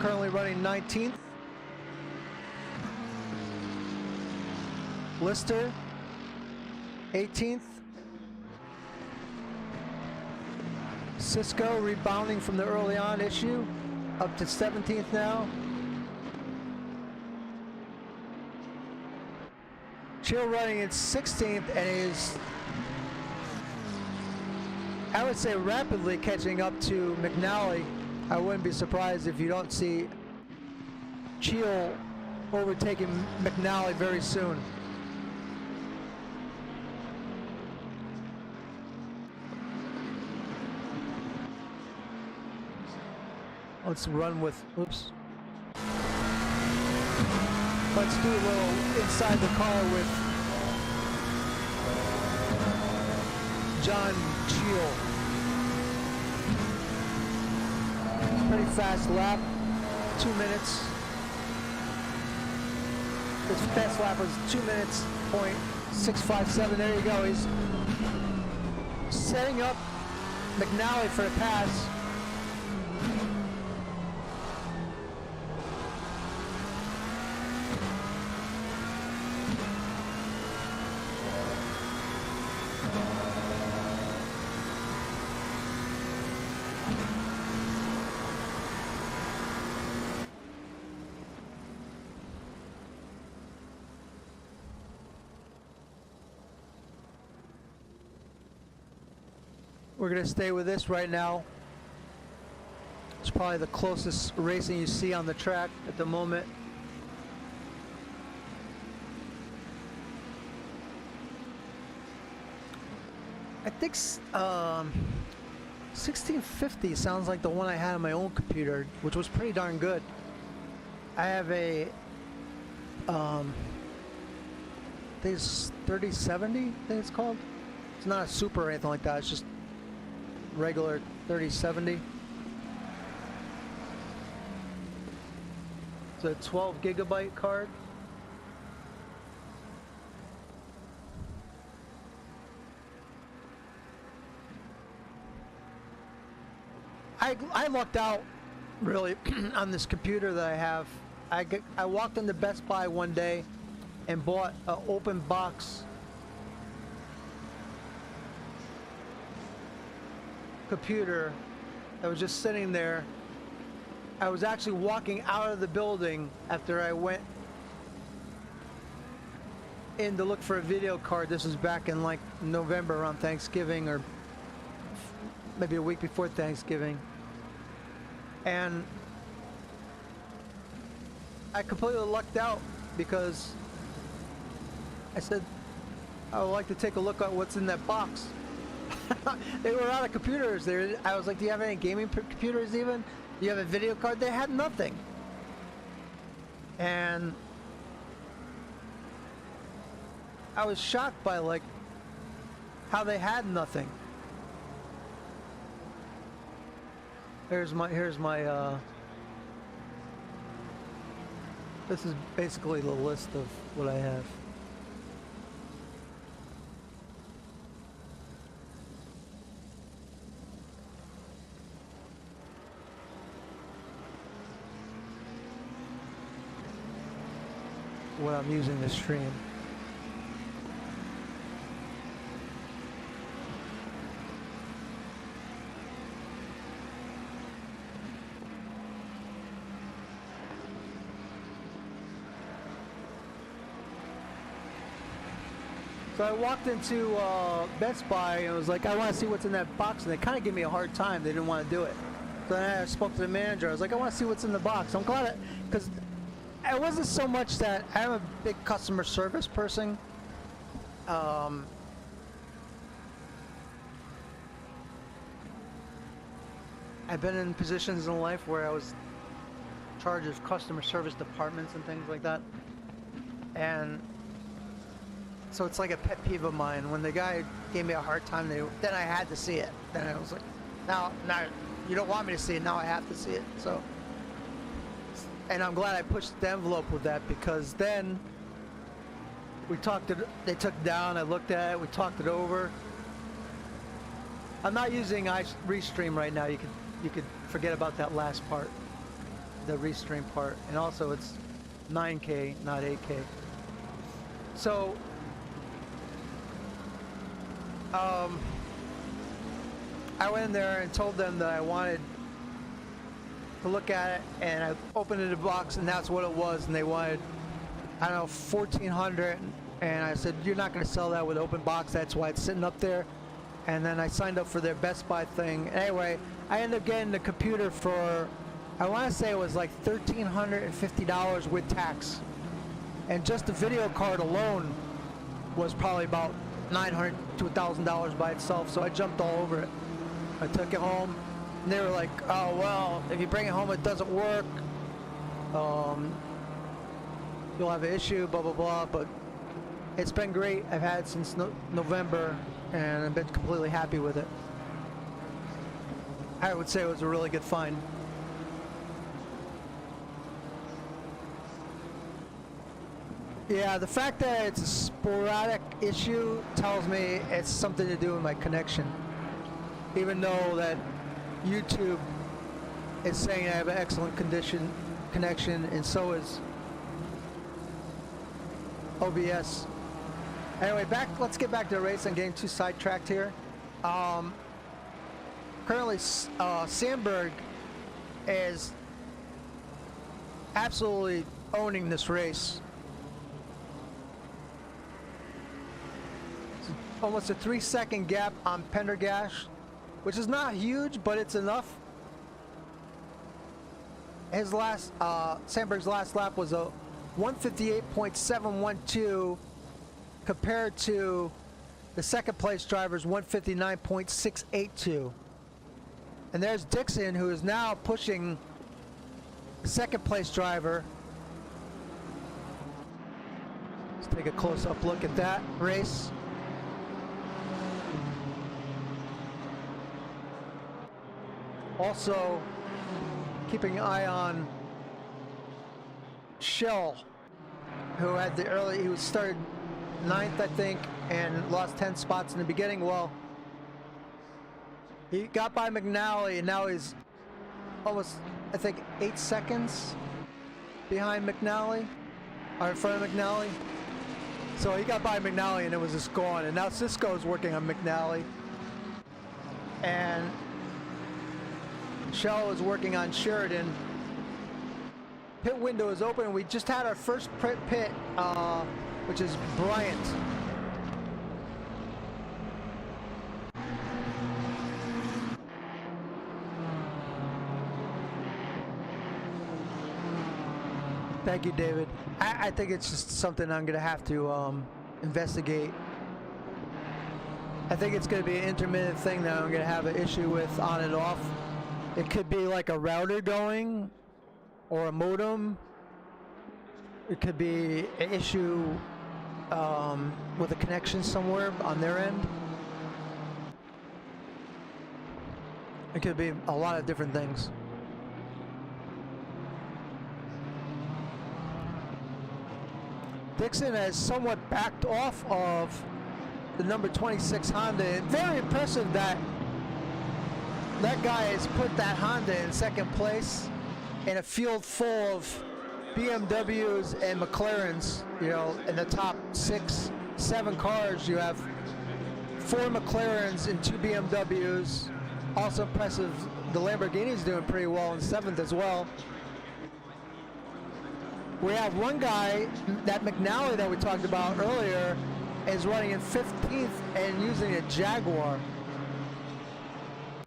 currently running 19th. Lister, 18th. Cisco rebounding from the early on issue, up to 17th now. Chill running at 16th and is, I would say, rapidly catching up to McNally. I wouldn't be surprised if you don't see Chill overtaking McNally very soon. Let's run with, oops. Let's do a little inside the car with John Cheel. Pretty fast lap, 2 minutes. His best lap was 2 minutes, .657. There you go. He's setting up McNally for a pass. We're gonna stay with this right now. It's probably the closest racing you see on the track at the moment. I think 1650 sounds like the one I had on my own computer, which was pretty darn good. I have a I think it's 3070, I think it's called. It's not a super or anything like that, it's just regular 3070. It's a 12 gigabyte card. I lucked out really on this computer that I have. I walked into Best Buy one day and bought an open box computer that was just sitting there. I was actually walking out of the building after I went in to look for a video card. This was back in like November around Thanksgiving, or maybe a week before Thanksgiving. And I completely lucked out because I said I would like to take a look at what's in that box. They were out of computers there. I was like, do you have any gaming computers even? Do you have a video card? They had nothing. And I was shocked by like how they had nothing. Here's my this is basically the list of what I have. What I'm using to stream. So I walked into Best Buy and was like, I want to see what's in that box, and they kind of gave me a hard time. They didn't want to do it. So then I spoke to the manager. I was like, I want to see what's in the box. I'm glad, because it wasn't so much that I'm a big customer service person. I've been in positions in life where I was in charge of customer service departments and things like that. And so it's like a pet peeve of mine. When the guy gave me a hard time, then I had to see it. Then I was like, now you don't want me to see it, now I have to see it. So, and I'm glad I pushed the envelope with that, because then we talked it, they took it down, I looked at it, we talked it over. I'm not using Restream right now. You could forget about that last part, the Restream part. And also it's 9K, not 8K. So I went in there and told them that I wanted to look at it, and I opened the box, and that's what it was. And they wanted, I don't know, $1,400, and I said, you're not going to sell that with open box. That's why it's sitting up there. And then I signed up for their Best Buy thing. Anyway, I ended up getting the computer for, I want to say it was like $1,350 with tax, and just the video card alone was probably about $900 to $1,000 by itself. So I jumped all over it. I took it home, and they were like, oh well, if you bring it home it doesn't work, you'll have an issue, blah blah blah. But it's been great. I've had it since November, and I've been completely happy with it. I would say it was a really good find. Yeah, the fact that it's a sporadic issue tells me it's something to do with my connection. Even though that YouTube is saying I have an excellent connection, and so is OBS. Anyway, let's get back to the race. I'm getting too sidetracked here. Currently, Sandberg is absolutely owning this race. It's almost a 3-second gap on Pendergast, which is not huge, but it's enough. His last, Sandberg's last lap was a 158.712 compared to the second place driver's 159.682. And there's Dixon, who is now pushing the second place driver. Let's take a close-up look at that race. Also, keeping an eye on Shell, who had the early, he was started 9th, I think, and lost 10 spots in the beginning. Well, he got by McNally, and now he's almost, I think, 8 seconds behind McNally, or in front of McNally. So he got by McNally, and it was just gone. And now Cisco's working on McNally, and Shell is working on Sheridan. Pit window is open. We just had our first pit, which is Bryant. Thank you, David. I think it's just something I'm gonna have to investigate. I think it's gonna be an intermittent thing that I'm gonna have an issue with on and off. It could be like a router going or a modem. It could be an issue with a connection somewhere on their end. It could be a lot of different things. Dixon has somewhat backed off of the number 26 Honda. Very impressive that that guy has put that Honda in second place in a field full of BMWs and McLarens. You know, in the top 6, 7 cars, you have 4 McLarens and 2 BMWs. Also impressive, the Lamborghini's doing pretty well in 7th as well. We have one guy, that McNally that we talked about earlier, is running in 15th and using a Jaguar.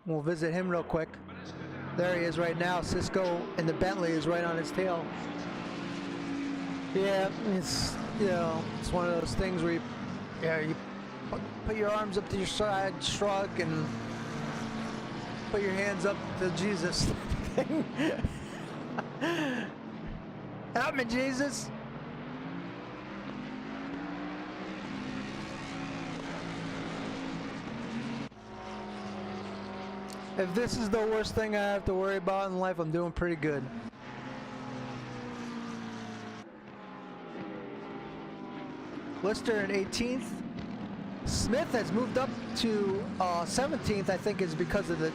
We'll visit him real quick. There he is right now. Cisco and the Bentley is right on his tail. Yeah, it's, you know, it's one of those things where you put your arms up to your side, shrug, and put your hands up to Jesus. Help me, Jesus. If this is the worst thing I have to worry about in life, I'm doing pretty good. Lister in 18th. Smith has moved up to 17th, I think is because of the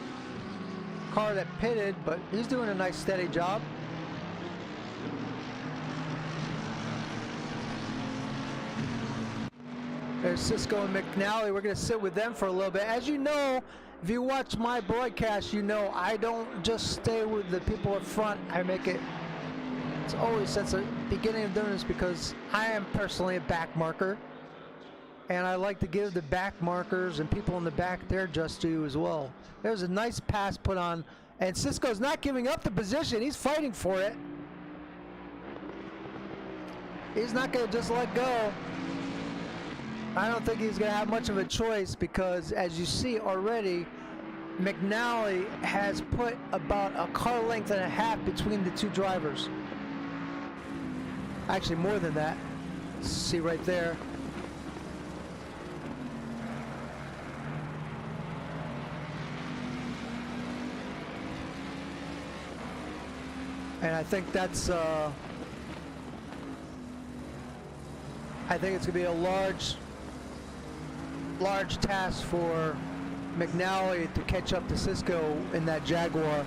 car that pitted, but he's doing a nice steady job. There's Cisco and McNally. We're going to sit with them for a little bit. As you know, if you watch my broadcast, you know I don't just stay with the people up front. I make it, it's always since the beginning of doing this, because I am personally a back marker. And I like to give the back markers and people in the back their just due as well. There's a nice pass put on, and Cisco's not giving up the position. He's fighting for it. He's not going to just let go. I don't think he's going to have much of a choice, because as you see already, McNally has put about a car length and a half between the two drivers. Actually, more than that. See right there. And I think that's, I think it's going to be a large task for McNally to catch up to Cisco in that Jaguar.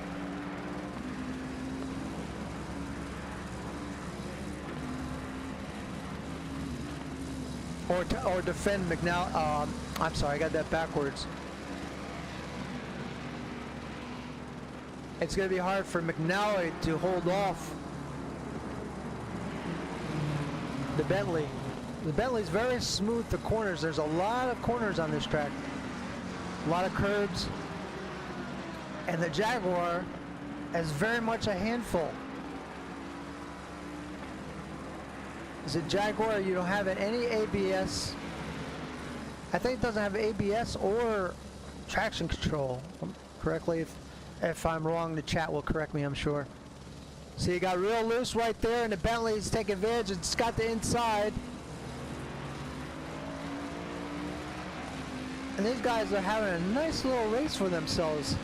Or defend McNally. I'm sorry, I got that backwards. It's going to be hard for McNally to hold off the Bentley. The Bentley's very smooth to corners. There's a lot of corners on this track. A lot of curbs. And the Jaguar is very much a handful. Is it Jaguar? You don't have any ABS. I think it doesn't have ABS or traction control. Correctly, if I'm wrong, the chat will correct me, I'm sure. So you got real loose right there, and the Bentley's taking advantage. It's got the inside. And these guys are having a nice little race for themselves.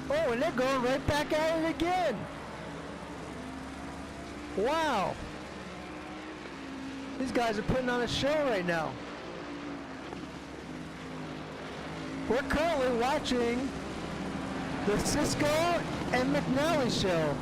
Oh, and they're going right back at it again. Wow. These guys are putting on a show right now. We're currently watching the Cisco and McNally show.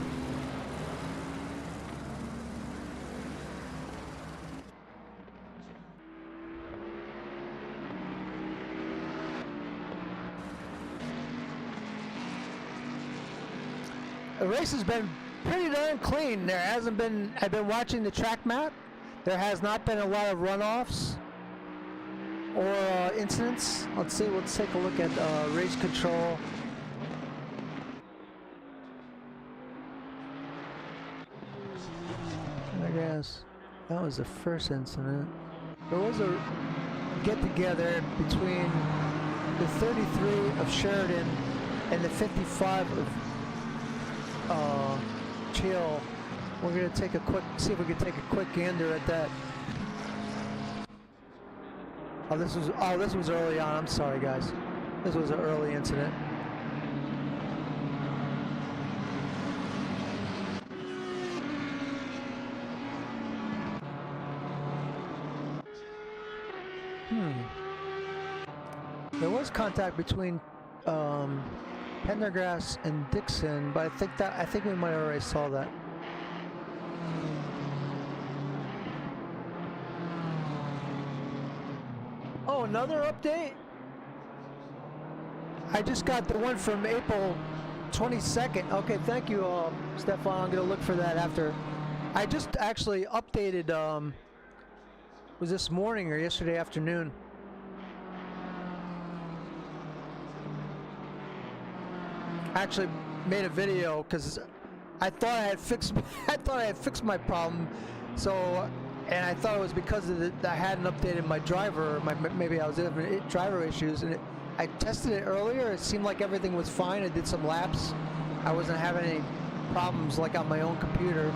The race has been pretty darn clean. There hasn't been, I've been watching the track map. There has not been a lot of runoffs or incidents. Let's see, let's take a look at race control. I guess that was the first incident. There was a get-together between the 33 of Sheridan and the 55 of Chill. We're gonna take a quick, see if we can take a quick gander at that. Oh, this was early on. I'm sorry, guys. This was an early incident. There was contact between Pendergrass and Dixon, but I think we might have already saw that. Oh, another update? I just got the one from April 22nd. Okay, thank you, Stefan. I'm gonna look for that after. I just actually updated, was this morning or yesterday afternoon? I actually made a video because I thought I had fixed my problem. So, and I thought it was because of I hadn't updated my driver. Maybe I was having driver issues, and I tested it earlier. It seemed like everything was fine. I did some laps. I wasn't having any problems like on my own computer.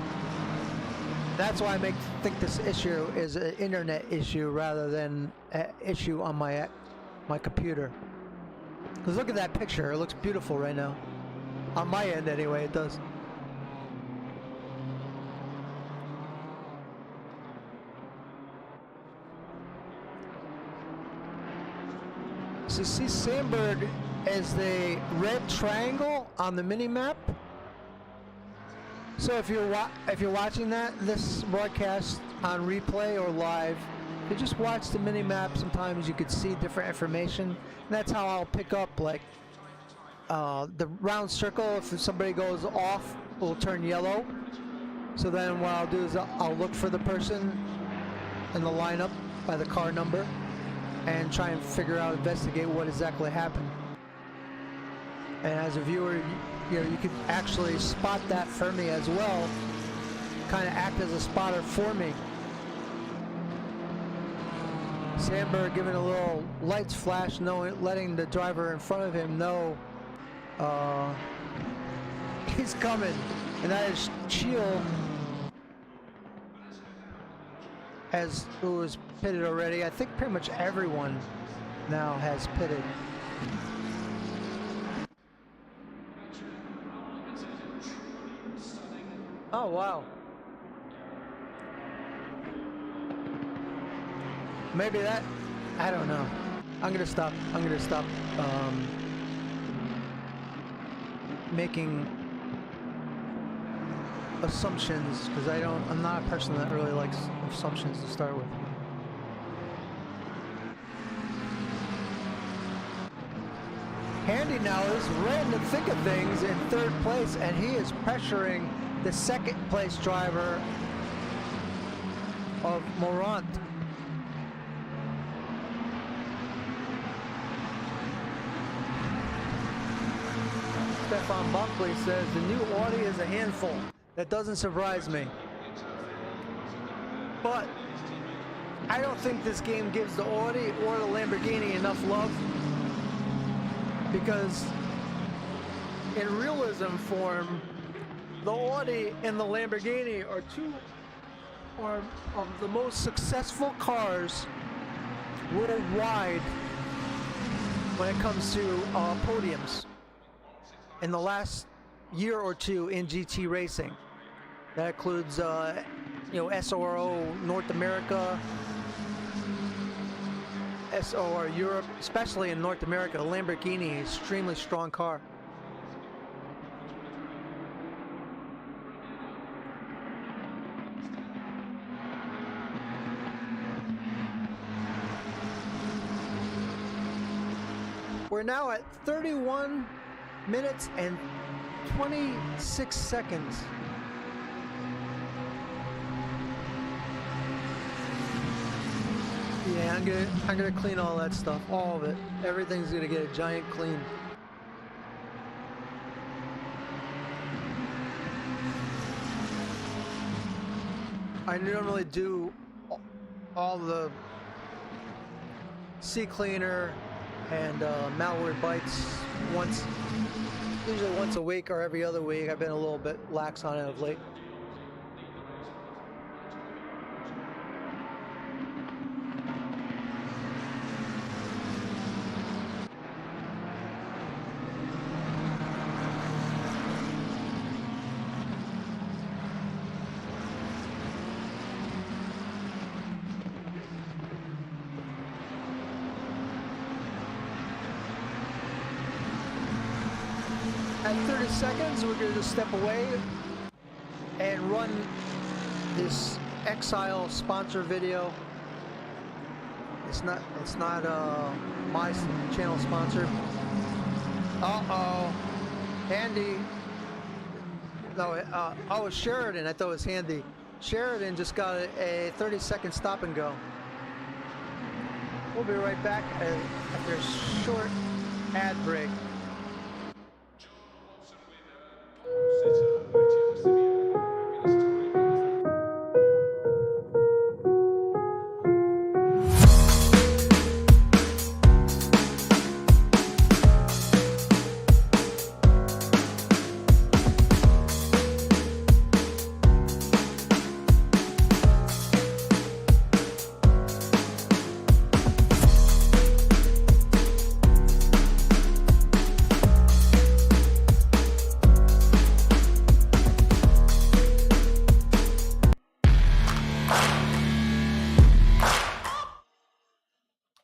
That's why I think this issue is an internet issue rather than an issue on my computer. Because look at that picture. It looks beautiful right now. On my end, anyway, it does. So see Sandberg as the red triangle on the mini-map. So if you're watching this broadcast on replay or live, you just watch the mini-map. Sometimes you could see different information. And that's how I'll pick up, like, the round circle. If somebody goes off, it will turn yellow. So then what I'll do is I'll look for the person in the lineup by the car number and try and investigate what exactly happened. And as a viewer, you could actually spot that for me as well, kind of act as a spotter for me. Sandberg giving a little lights flash, letting the driver in front of him know he's coming, and that is Cheel, who was pitted already. I think pretty much everyone now has pitted. Oh wow. Maybe that, I don't know. I'm gonna stop making assumptions, because I'm not a person that really likes assumptions to start with. Handy now is right in the thick of things in third place, and he is pressuring the second place driver of Morant. Stefan Buckley says the new Audi is a handful. That doesn't surprise me. But I don't think this game gives the Audi or the Lamborghini enough love, because in realism form, the Audi and the Lamborghini are two of the most successful cars worldwide when it comes to podiums in the last year or two in GT racing. That includes SORO North America, SOR Europe, especially in North America. The Lamborghini is an extremely strong car. We're now at 31 minutes and 26 seconds. Yeah, I'm gonna clean all that stuff, all of it. Everything's gonna get a giant clean. I normally do all the seat cleaner and malware bites usually once a week or every other week. I've been a little bit lax on it of late. At 30 seconds, we're going to just step away and run this Exile sponsor video. It's not my channel sponsor. Uh-oh. Handy. No, oh, it's Sheridan. I thought it was Handy. Sheridan just got a 30-second stop and go. We'll be right back after a short ad break.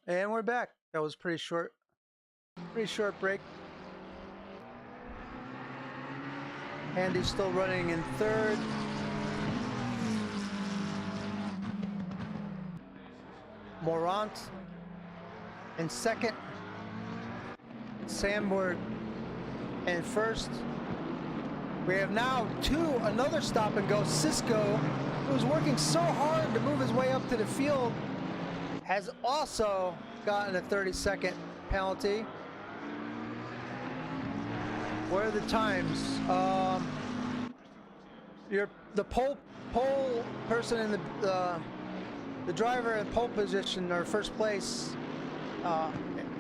And we're back. That was pretty short break. Andy's still running in third. Morant in second. Sandberg in first. We have now another stop and go. Cisco, who was working so hard to move his way up to the field, has also gotten a 30-second penalty. What are the times? The pole person in the driver in pole position or first place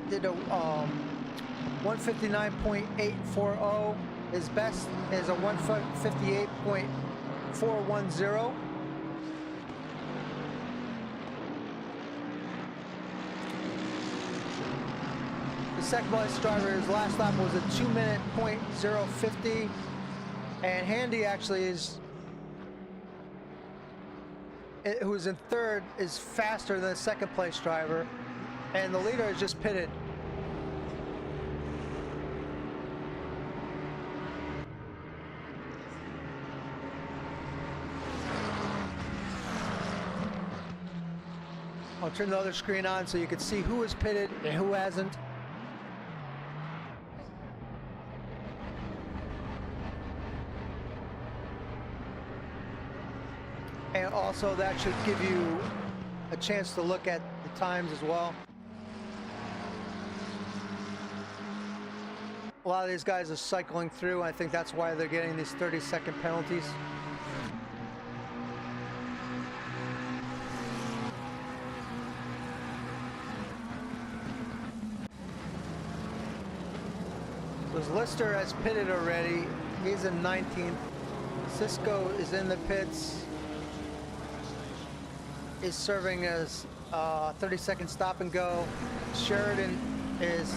did a 159.840. His best is a 158.410. The second place driver's last lap was a 2-minute .050, and Handy actually who's in third, is faster than the second place driver, and the leader is just pitted. I'll turn the other screen on so you can see who is pitted and who hasn't. And also that should give you a chance to look at the times as well. A lot of these guys are cycling through. I think that's why they're getting these 30-second penalties. So Lister has pitted already. He's in 19th. Cisco is in the pits. Is serving as 30-second stop and go. Sheridan is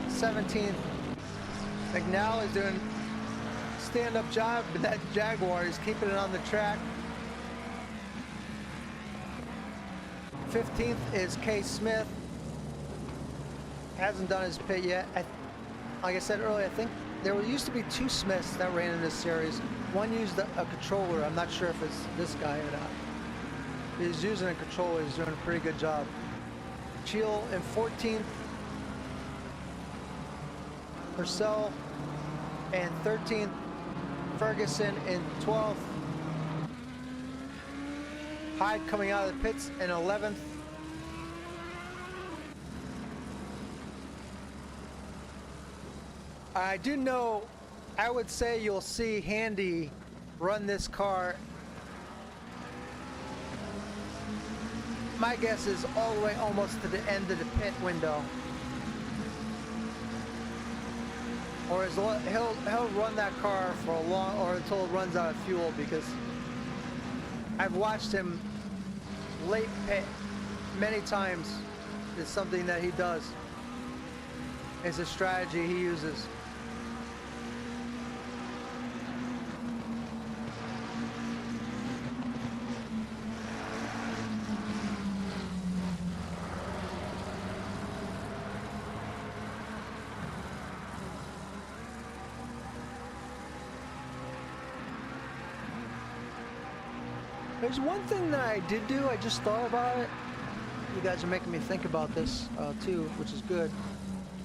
17th. McNally is doing stand-up job, but that Jaguar is keeping it on the track. 15th is K. Smith. Hasn't done his pit yet. Like I said earlier, I think there used to be 2 Smiths that ran in this series. One used a controller. I'm not sure if it's this guy or not. He's using a controller. He's doing a pretty good job. Cheel in 14th. Purcell in 13th. Ferguson in 12th. Hyde coming out of the pits in 11th. I do know, I would say you'll see Handy run this car. My guess is all the way almost to the end of the pit window. Or he'll run that car for a long, or until it runs out of fuel, because I've watched him late pit many times. It's something that he does. It's a strategy he uses. There's one thing that I did do, I just thought about it. You guys are making me think about this too, which is good.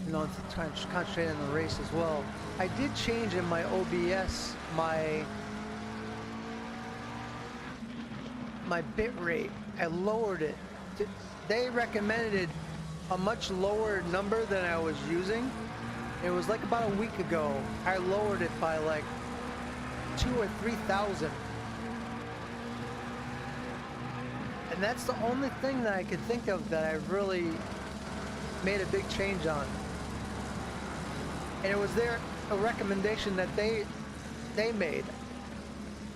You know, to try and concentrate on the race as well. I did change in my OBS my bit rate. I lowered it. They recommended a much lower number than I was using. It was like about a week ago. I lowered it by like 2,000 or 3,000. And that's the only thing that I could think of that I really made a big change on. And it was a recommendation that they made,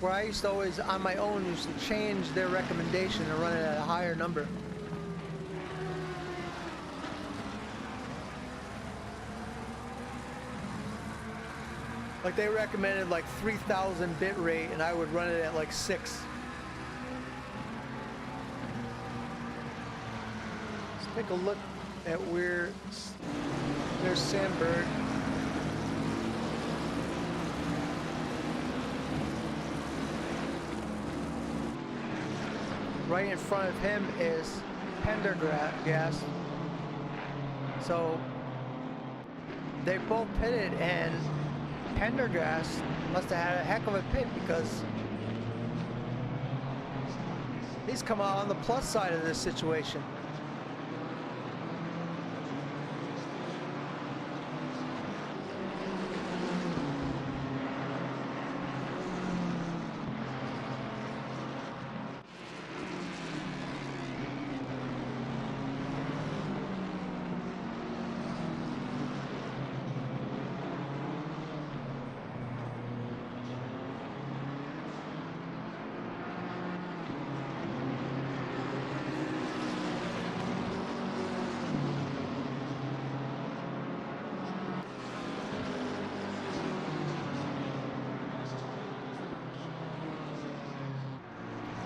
where I used to always, on my own, used to change their recommendation and run it at a higher number. Like they recommended like 3,000 bit rate, and I would run it at like 6. Take a look at where there's Sandberg. Right in front of him is Pendergast. So they both pitted, and Pendergast must have had a heck of a pit, because he's come out on the plus side of this situation.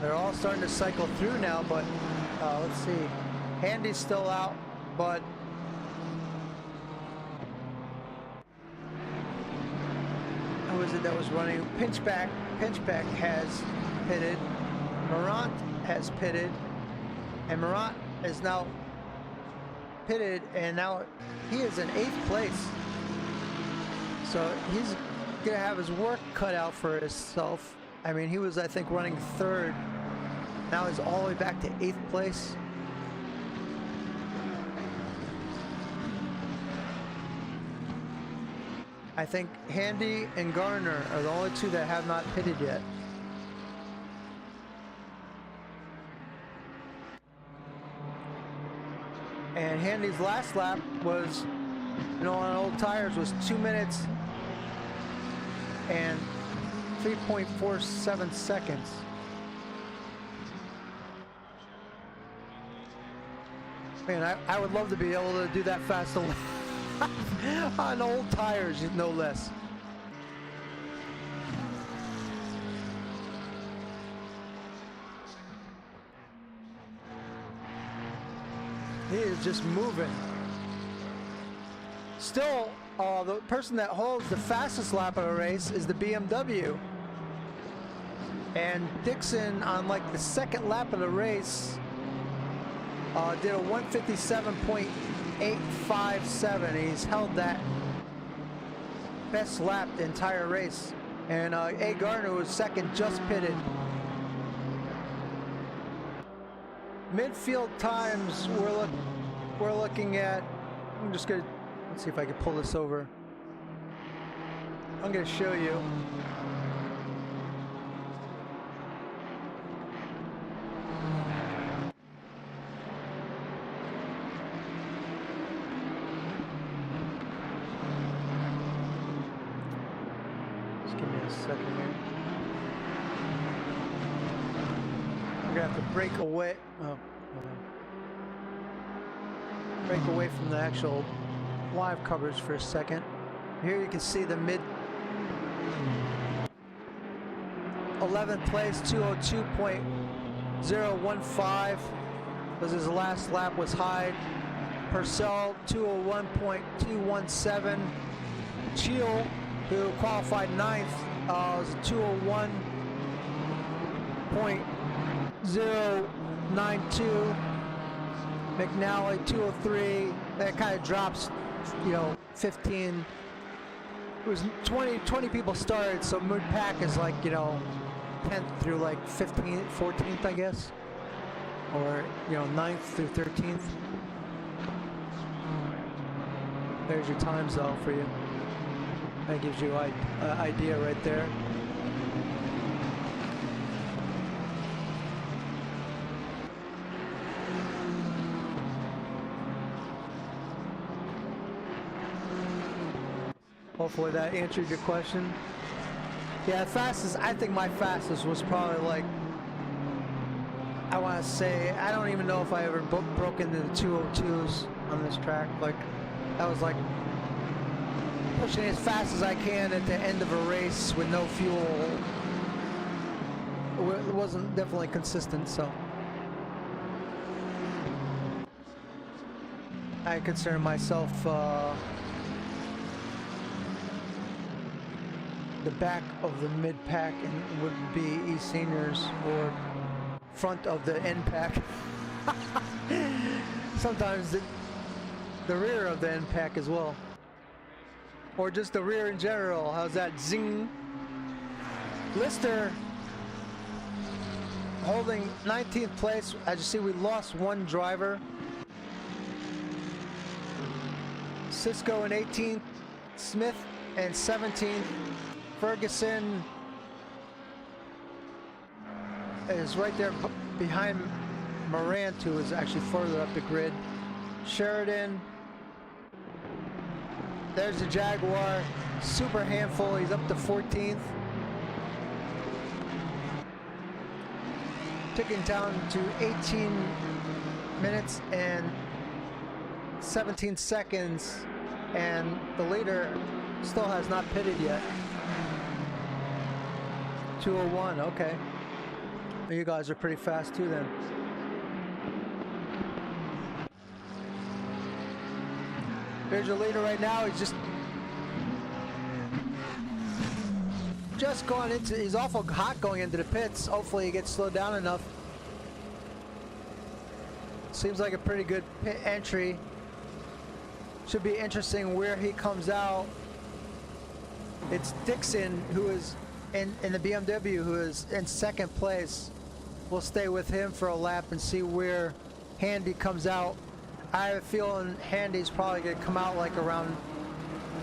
They're all starting to cycle through now, but let's see. Handy's still out, but who was it that was running? Pinchback has pitted. Morant has pitted, and Morant is now pitted, and now he is in 8th place. So he's gonna have his work cut out for himself. I mean, he was, I think, running third. Now he's all the way back to 8th place. I think Handy and Garner are the only two that have not pitted yet. And Handy's last lap was, you know, on old tires was 2 minutes and 3.47 seconds. Man, I would love to be able to do that fast on old tires, no less. He is just moving. Still, the person that holds the fastest lap of the race is the BMW. And Dixon, on like the second lap of the race, did a 157.857. He's held that best lap the entire race. And A. Gardner was second, just pitted. Midfield times we're looking at. I'm just gonna, let's see if I can pull this over. I'm gonna show you. Second here. We're gonna have to break away. Break away from the actual live coverage for a second. Here you can see the mid 11th place, 202.015 was his last lap, was Hyde. Purcell 201.217. Cheel, who qualified 9th, was 201.092. McNally 203. That kind of drops, you know, 15. It was 20 people started, so mid pack is like, you know, 10th through like 15th, 14th, I guess, or, you know, 9th through 13th. There's your times though for you. That gives you an idea right there. Hopefully that answered your question. Yeah, fastest, I think my fastest was probably like, I want to say, I don't even know if I ever broke into the 202s on this track. Like, that was like pushing as fast as I can at the end of a race with no fuel. It wasn't definitely consistent, so I consider myself the back of the mid-pack and would be E-seniors, or front of the end pack. Sometimes the rear of the end pack as well. Or just the rear in general. How's that? Zing. Lister holding 19th place. As you see, we lost one driver. Cisco in 18th. Smith in 17th. Ferguson is right there behind Morant, who is actually further up the grid. Sheridan. There's the Jaguar. Super handful. He's up to 14th. Ticking down to 18 minutes and 17 seconds. And the leader still has not pitted yet. 201, okay. Well, you guys are pretty fast too then. Here's your leader right now. He's just going into, he's awful hot going into the pits. Hopefully he gets slowed down enough. Seems like a pretty good pit entry. Should be interesting where he comes out. It's Dixon who is in the BMW, who is in second place. We'll stay with him for a lap and see where Handy comes out. I have a feeling Handy's probably going to come out like around,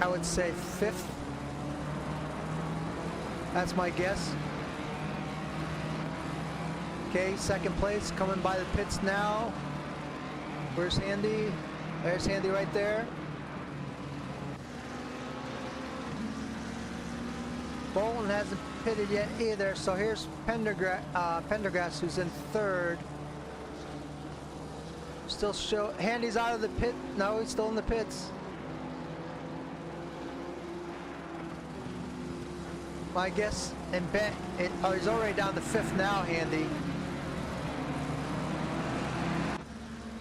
I would say, 5th. That's my guess. Okay, second place coming by the pits now. Where's Handy? There's Handy right there. Bolton hasn't pitted yet either, so here's Pendergrass, who's in third. Still show Handy's out of the pit. No, he's still in the pits. My guess and bet it. Oh, he's already down to 5th now, Handy.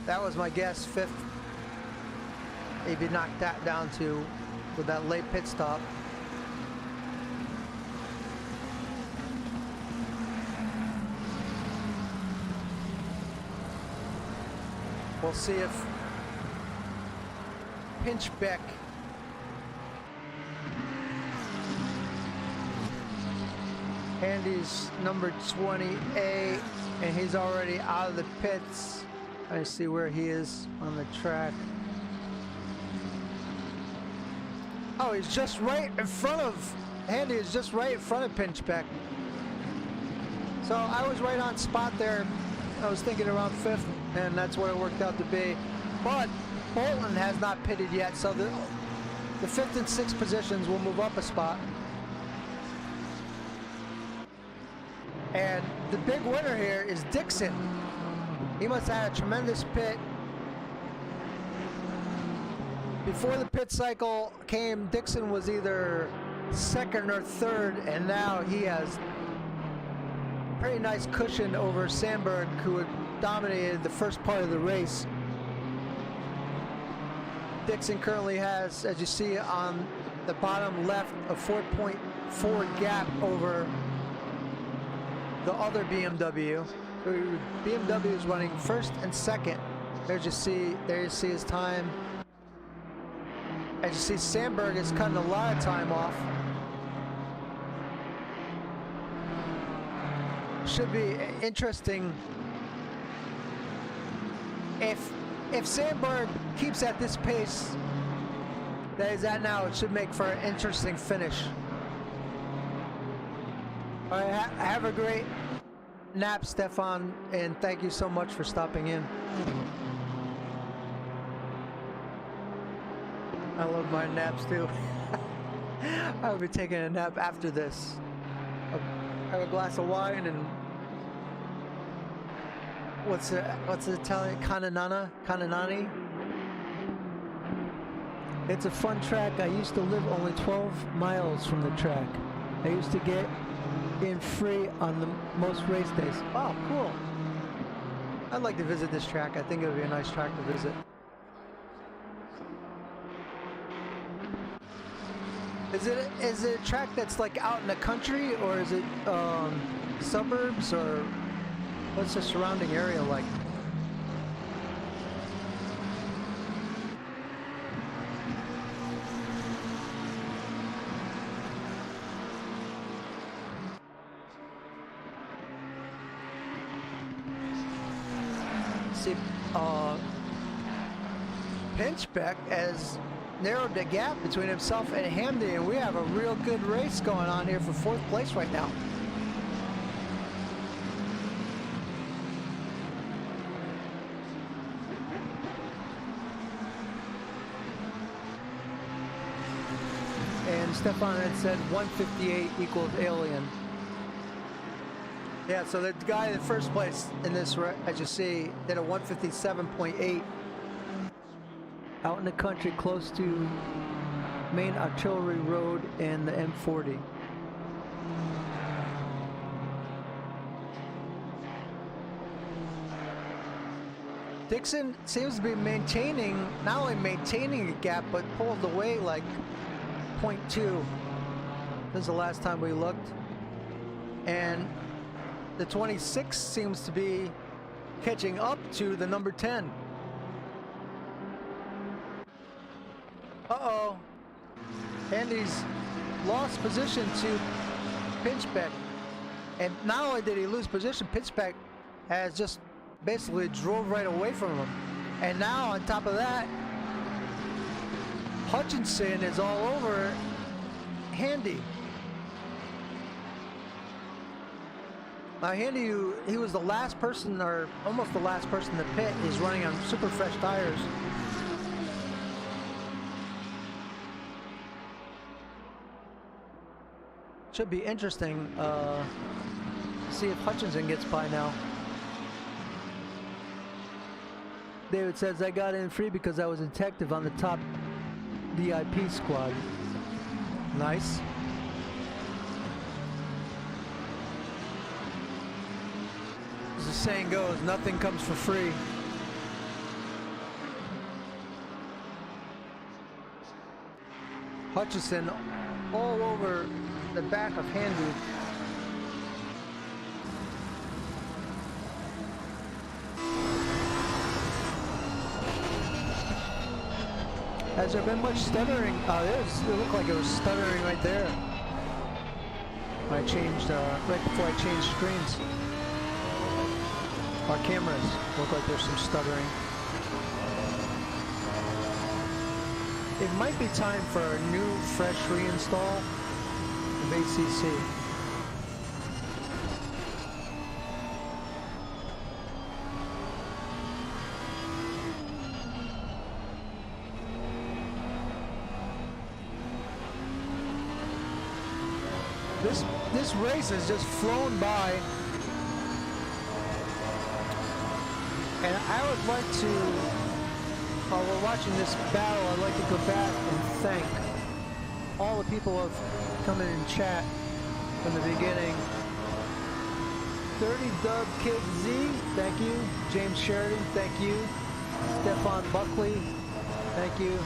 That was my guess, 5th. If he knocked that down to with that late pit stop. We'll see if Pinchbeck Handy's number 20A, and he's already out of the pits. I see where he is on the track. Oh, he's just right in front of Handy. Is just right in front of Pinchbeck. So I was right on spot there. I was thinking around 5th, and that's where it worked out to be. But Bolton has not pitted yet, so the 5th and 6th positions will move up a spot. And the big winner here is Dixon. He must have had a tremendous pit. Before the pit cycle came, Dixon was either 2nd or 3rd, and now he has pretty nice cushion over Sandberg, who had dominated the first part of the race. Dixon currently has, as you see on the bottom left, a 4.4 gap over the other BMW. BMW is running 1st and 2nd. There you see his time. As you see, Sandberg is cutting a lot of time off. Should be interesting if Sandberg keeps at this pace that he's at now. It should make for an interesting finish. All right, have a great nap, Stefan, and thank you so much for stopping in. I love my naps too. I'll be taking a nap after this. Have a glass of wine and what's the Italian? Cananani? It's a fun track. I used to live only 12 miles from the track. I used to get in free on the most race days. Oh, cool. I'd like to visit this track. I think it would be a nice track to visit. Is it a track that's like out in the country, or is it suburbs, or what's the surrounding area like? See, Pinchbeck has narrowed the gap between himself and Handy, and we have a real good race going on here for 4th place right now. And Stefan had said 158 equals alien. Yeah, so the guy in first place in this, as you see, did a 157.8. Out in the country, close to Main Artillery Road and the M40. Dixon seems to be maintaining, not only maintaining a gap, but pulled away like 0.2. This is the last time we looked. And the 26 seems to be catching up to the number 10. Uh-oh. Andy's lost position to Pinchbeck. And not only did he lose position, Pinchbeck has just basically drove right away from him. And now on top of that, Hutchinson is all over Handy. Handy, he was the last person, or almost the last person to pit. He's running on super fresh tires. Should be interesting. See if Hutchinson gets by now. David says, I got in free because I was a detective on the top VIP squad. Nice. As the saying goes, nothing comes for free. Hutchinson all over the back of Handy. Has there been much stuttering? It looked like it was stuttering right there. I changed, right before I changed screens. Our cameras look like there's some stuttering. It might be time for a new, fresh reinstall of ACC. This race has just flown by, and I would like to, while we're watching this battle, I'd like to go back and thank all the people who have come in and chat from the beginning. 30 Dub Kid Z, thank you. James Sheridan, thank you. Stefan Buckley, thank you.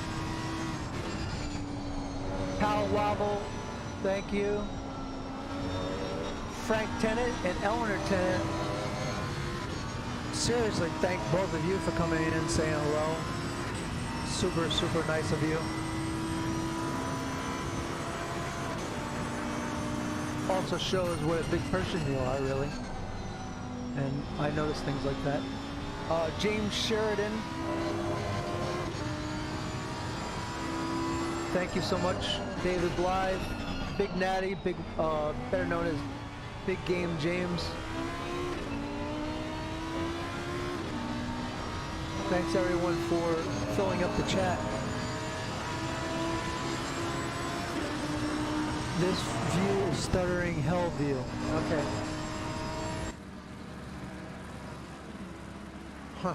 Pal Wobble, thank you. Frank Tennant and Eleanor Tennant, seriously, thank both of you for coming in and saying hello. Super, super nice of you. Also shows what a big person you are, really. And I notice things like that. James Sheridan, thank you so much. David Blythe, Big Natty, better known as Big Game James. Thanks everyone for filling up the chat. This view is stuttering hell view. Okay. Huh.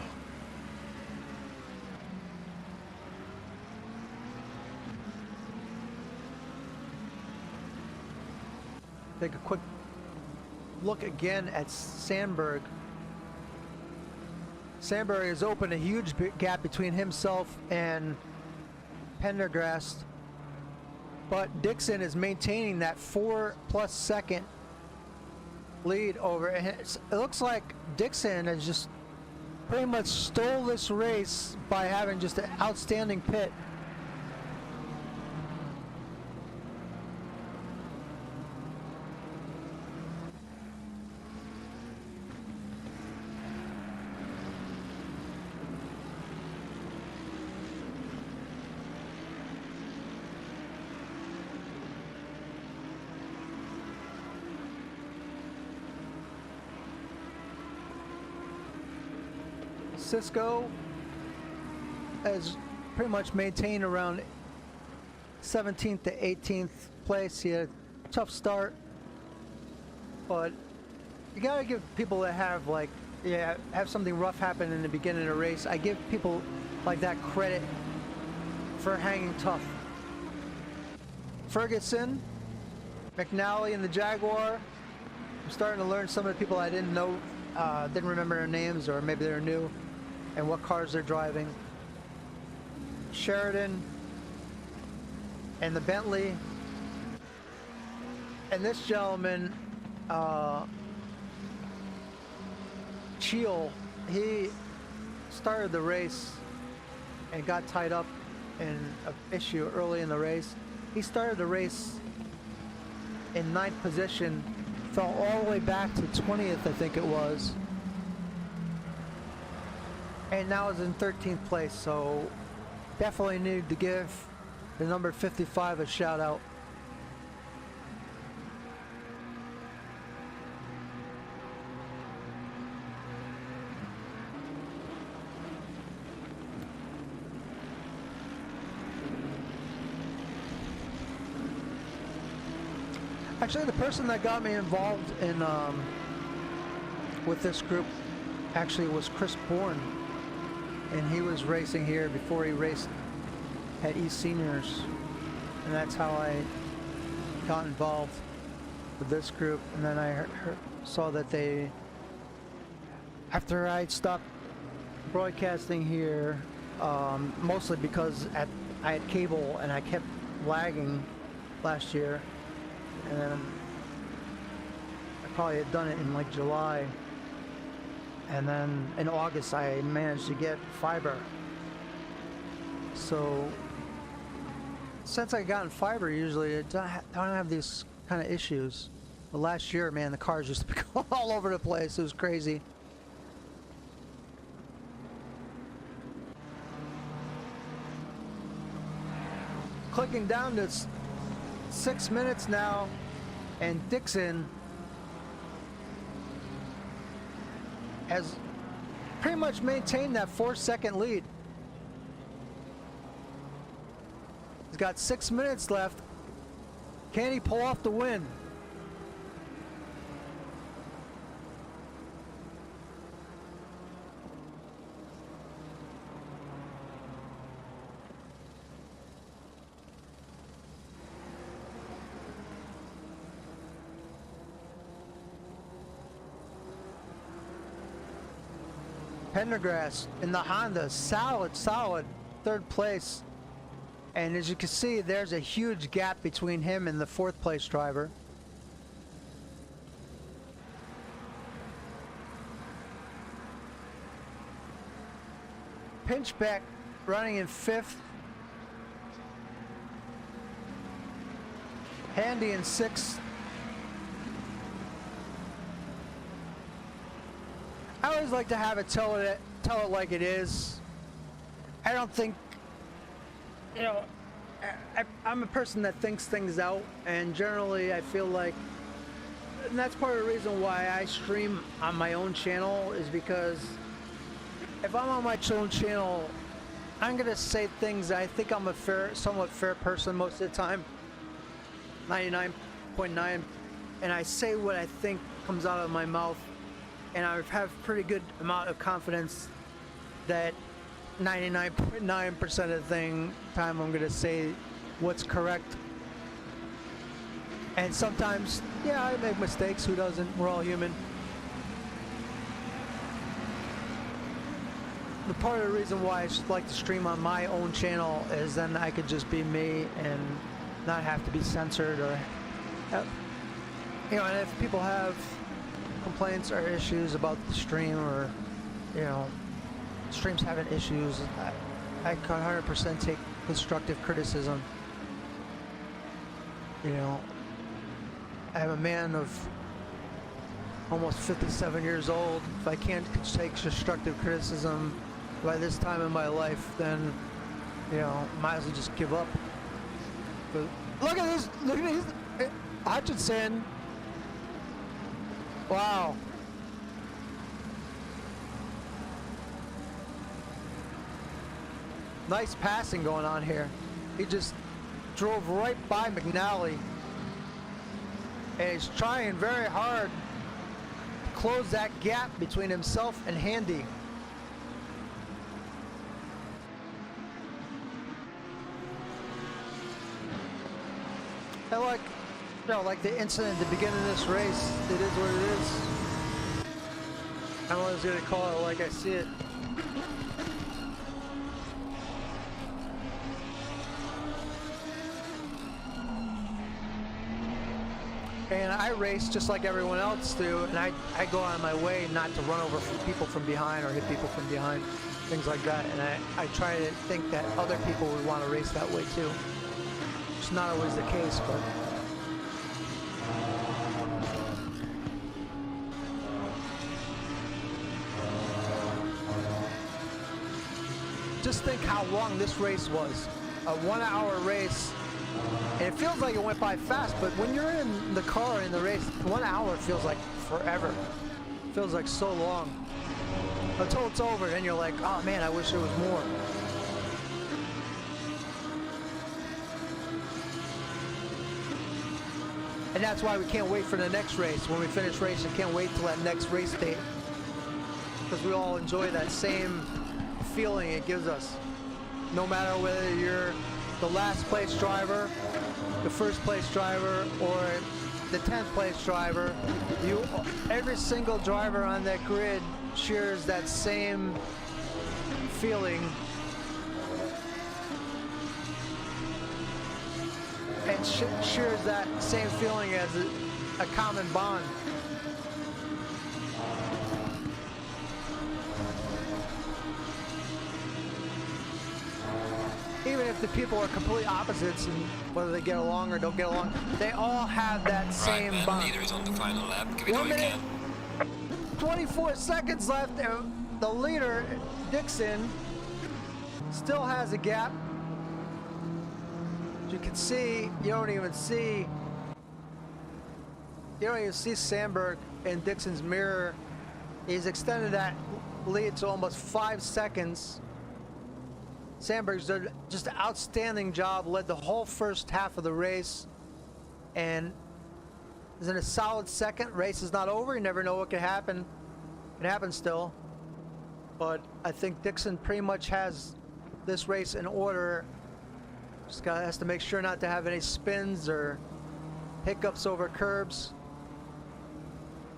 Take a quick look again at Sandberg. Sandberg has opened a huge gap between himself and Pendergrast, but Dixon is maintaining that 4+ second lead over. And it looks like Dixon has just pretty much stole this race by having just an outstanding pit. Cisco has pretty much maintained around 17th to 18th place. He had a tough start, but you gotta give people that have have something rough happen in the beginning of the race. I give people like that credit for hanging tough. Ferguson, McNally and the Jaguar. I'm starting to learn some of the people I didn't know, didn't remember their names, or maybe they're new, and what cars they're driving. Sheridan and the Bentley. And this gentleman, Cheel, he started the race and got tied up in an issue early in the race. He started the race in 9th position, fell all the way back to 20th, I think it was. And now is in 13th place, so definitely need to give the number 55 a shout out. Actually, the person that got me involved in with this group actually was Chris Bourne, and he was racing here before he raced at East Seniors, and that's how I got involved with this group. And then I saw that they, after I stopped broadcasting here, mostly because I had cable and I kept lagging last year. And then I probably had done it in like July, and then in August I managed to get fiber. So since I got in fiber, usually I don't have these kind of issues. But last year, man, the cars just go all over the place. It was crazy. Clicking down to 6 minutes now, and Dixon has pretty much maintained that 4-second lead. He's got 6 minutes left. Can he pull off the win? Pendergrass in the Honda, solid 3rd place. And as you can see, there's a huge gap between him and the 4th place driver. Pinchbeck running in 5th. Handy in 6th. I always like to have it tell it like it is. I don't think, you know, I'm a person that thinks things out, and generally I feel like, and that's part of the reason why I stream on my own channel, is because if I'm on my own channel, I'm gonna say things. I think I'm a somewhat fair person most of the time, 99.9, and I say what I think comes out of my mouth. And I have pretty good amount of confidence that 99.9% of the time I'm gonna say what's correct. And sometimes, yeah, I make mistakes. Who doesn't? We're all human. The part of the reason why I just like to stream on my own channel is then I could just be me and not have to be censored, or, you know, and if people have complaints or issues about the stream, or, you know, streams having issues, I can 100% take constructive criticism. You know, I'm a man of almost 57 years old. If I can't take constructive criticism by this time in my life, then, you know, might as well just give up. But look at this, Hutchinson. Wow. Nice passing going on here. He just drove right by McNally, and he's trying very hard to close that gap between himself and Handy. I like, you know, like the incident at the beginning of this race. It is what it is. I'm always gonna call it like I see it. And I race just like everyone else do, and I go on my way not to run over people from behind or hit people from behind, things like that. And I try to think that other people would want to race that way too. It's not always the case, but just think how long this race was. A 1 hour race. And it feels like it went by fast, but when you're in the car in the race, 1 hour feels like forever. It feels like so long. Until it's over, then you're like, oh man, I wish there was more. And that's why we can't wait for the next race. When we finish racing, can't wait till that next race date. Because we all enjoy that same feeling it gives us. No matter whether you're the last place driver, the first place driver, or the 10th place driver, every single driver on that grid shares that same feeling. And shares that same feeling as a common bond. Even if the people are complete opposites, and whether they get along or don't get along, they all have that same bond. Leader is on the final lap. Give it all 1 you minute, can. 24 seconds left. The leader, Dixon, still has a gap. As you can see, you don't even see Sandberg in Dixon's mirror. He's extended that lead to almost 5 seconds. Sandberg's done just an outstanding job, led the whole first half of the race, and is in a solid second. Race is not over. You never know what could happen. It can happen still. But I think Dixon pretty much has this race in order. Just has to make sure not to have any spins or hiccups over curbs.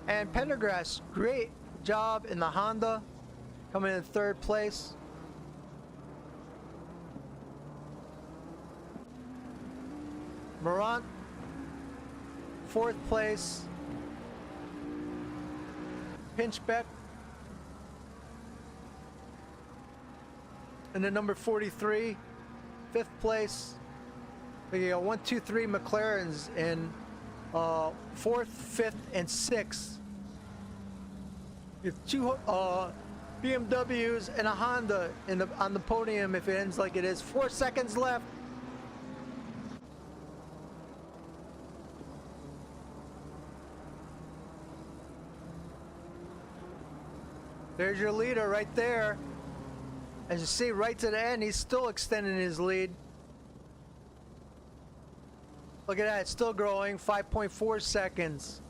And Pendergrass, great job in the Honda, coming in 3rd place. Morant, 4th place. Pinchbeck in the number 43, 5th place. We got 1, 2, 3 McLarens in 4th, 5th, and 6th. With 2 BMWs and a Honda on the podium if it ends like it is. 4 seconds left. There's your leader right there. As you see, right to the end, he's still extending his lead. Look at that, it's still growing, 5.4 seconds.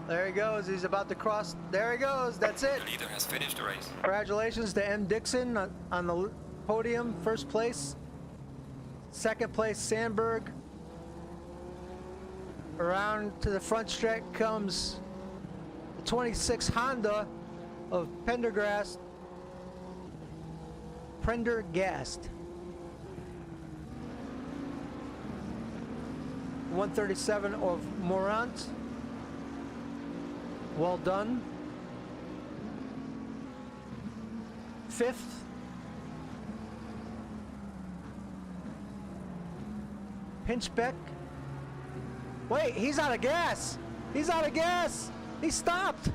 There he goes, he's about to cross. There he goes, that's it. The leader has finished the race. Congratulations to M. Dixon on the podium, 1st place. 2nd place, Sandberg. Around to the front stretch comes the 26 Honda of Pendergast. 137 of Morant. Well done. 5th. Pinchbeck. Wait, he's out of gas. He's out of gas. He stopped.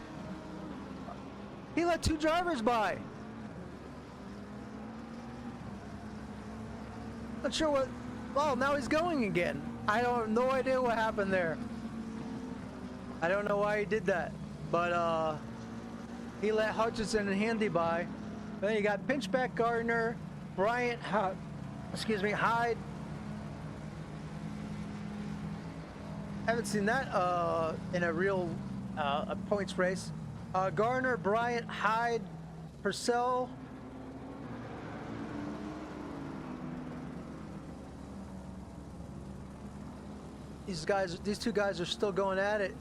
He let 2 drivers by. Not sure what. Oh, now he's going again. I don't have no idea what happened there. I don't know why he did that, but he let Hutchinson and Handy by. Then you got Pinchbeck, Gardner, Bryant, Hyde. Haven't seen that in a real a points race. Garner, Bryant, Hyde, Purcell. These 2 guys are still going at it.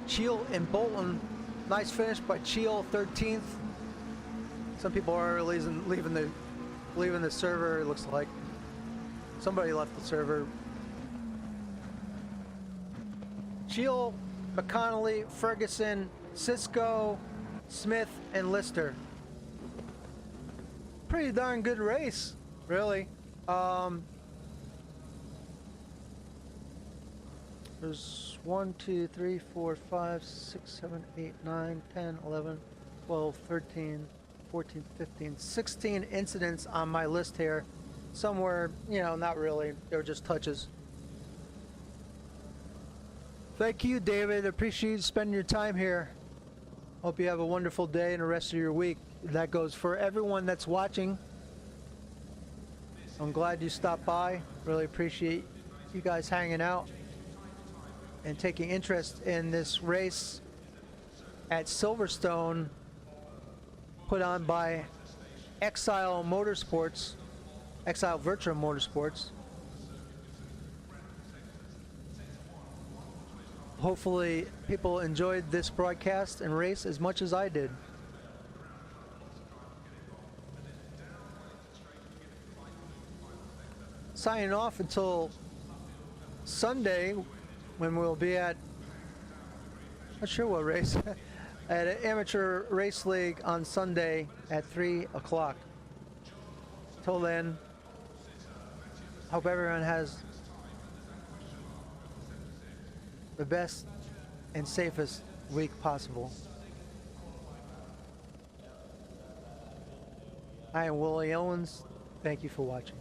Cheel and Bolton, nice finish by Cheel, 13th. Some people are leaving the server. It looks like somebody left the server. Cheel, McConnelly, Ferguson, Cisco, Smith, and Lister. pretty darn good race, really. There's 1, 2, 3, 4, 5, 6, 7, 8, 9, 10, 11, 12, 13, 14, 15, 16 incidents on my list here. Somewhere, you know, not really. They were just touches. Thank you, David. Appreciate you spending your time here. Hope you have a wonderful day and the rest of your week. That goes for everyone that's watching. I'm glad you stopped by. Really appreciate you guys hanging out and taking interest in this race at Silverstone, put on by Exile Motorsports, Exile Virtual Motorsports. Hopefully people enjoyed this broadcast and race as much as I did. Signing off until Sunday, when we'll be at, not sure what race, at an amateur race league on Sunday at 3 o'clock. Till then, hope everyone has the best and safest week possible. I am Willie Owens. Thank you for watching.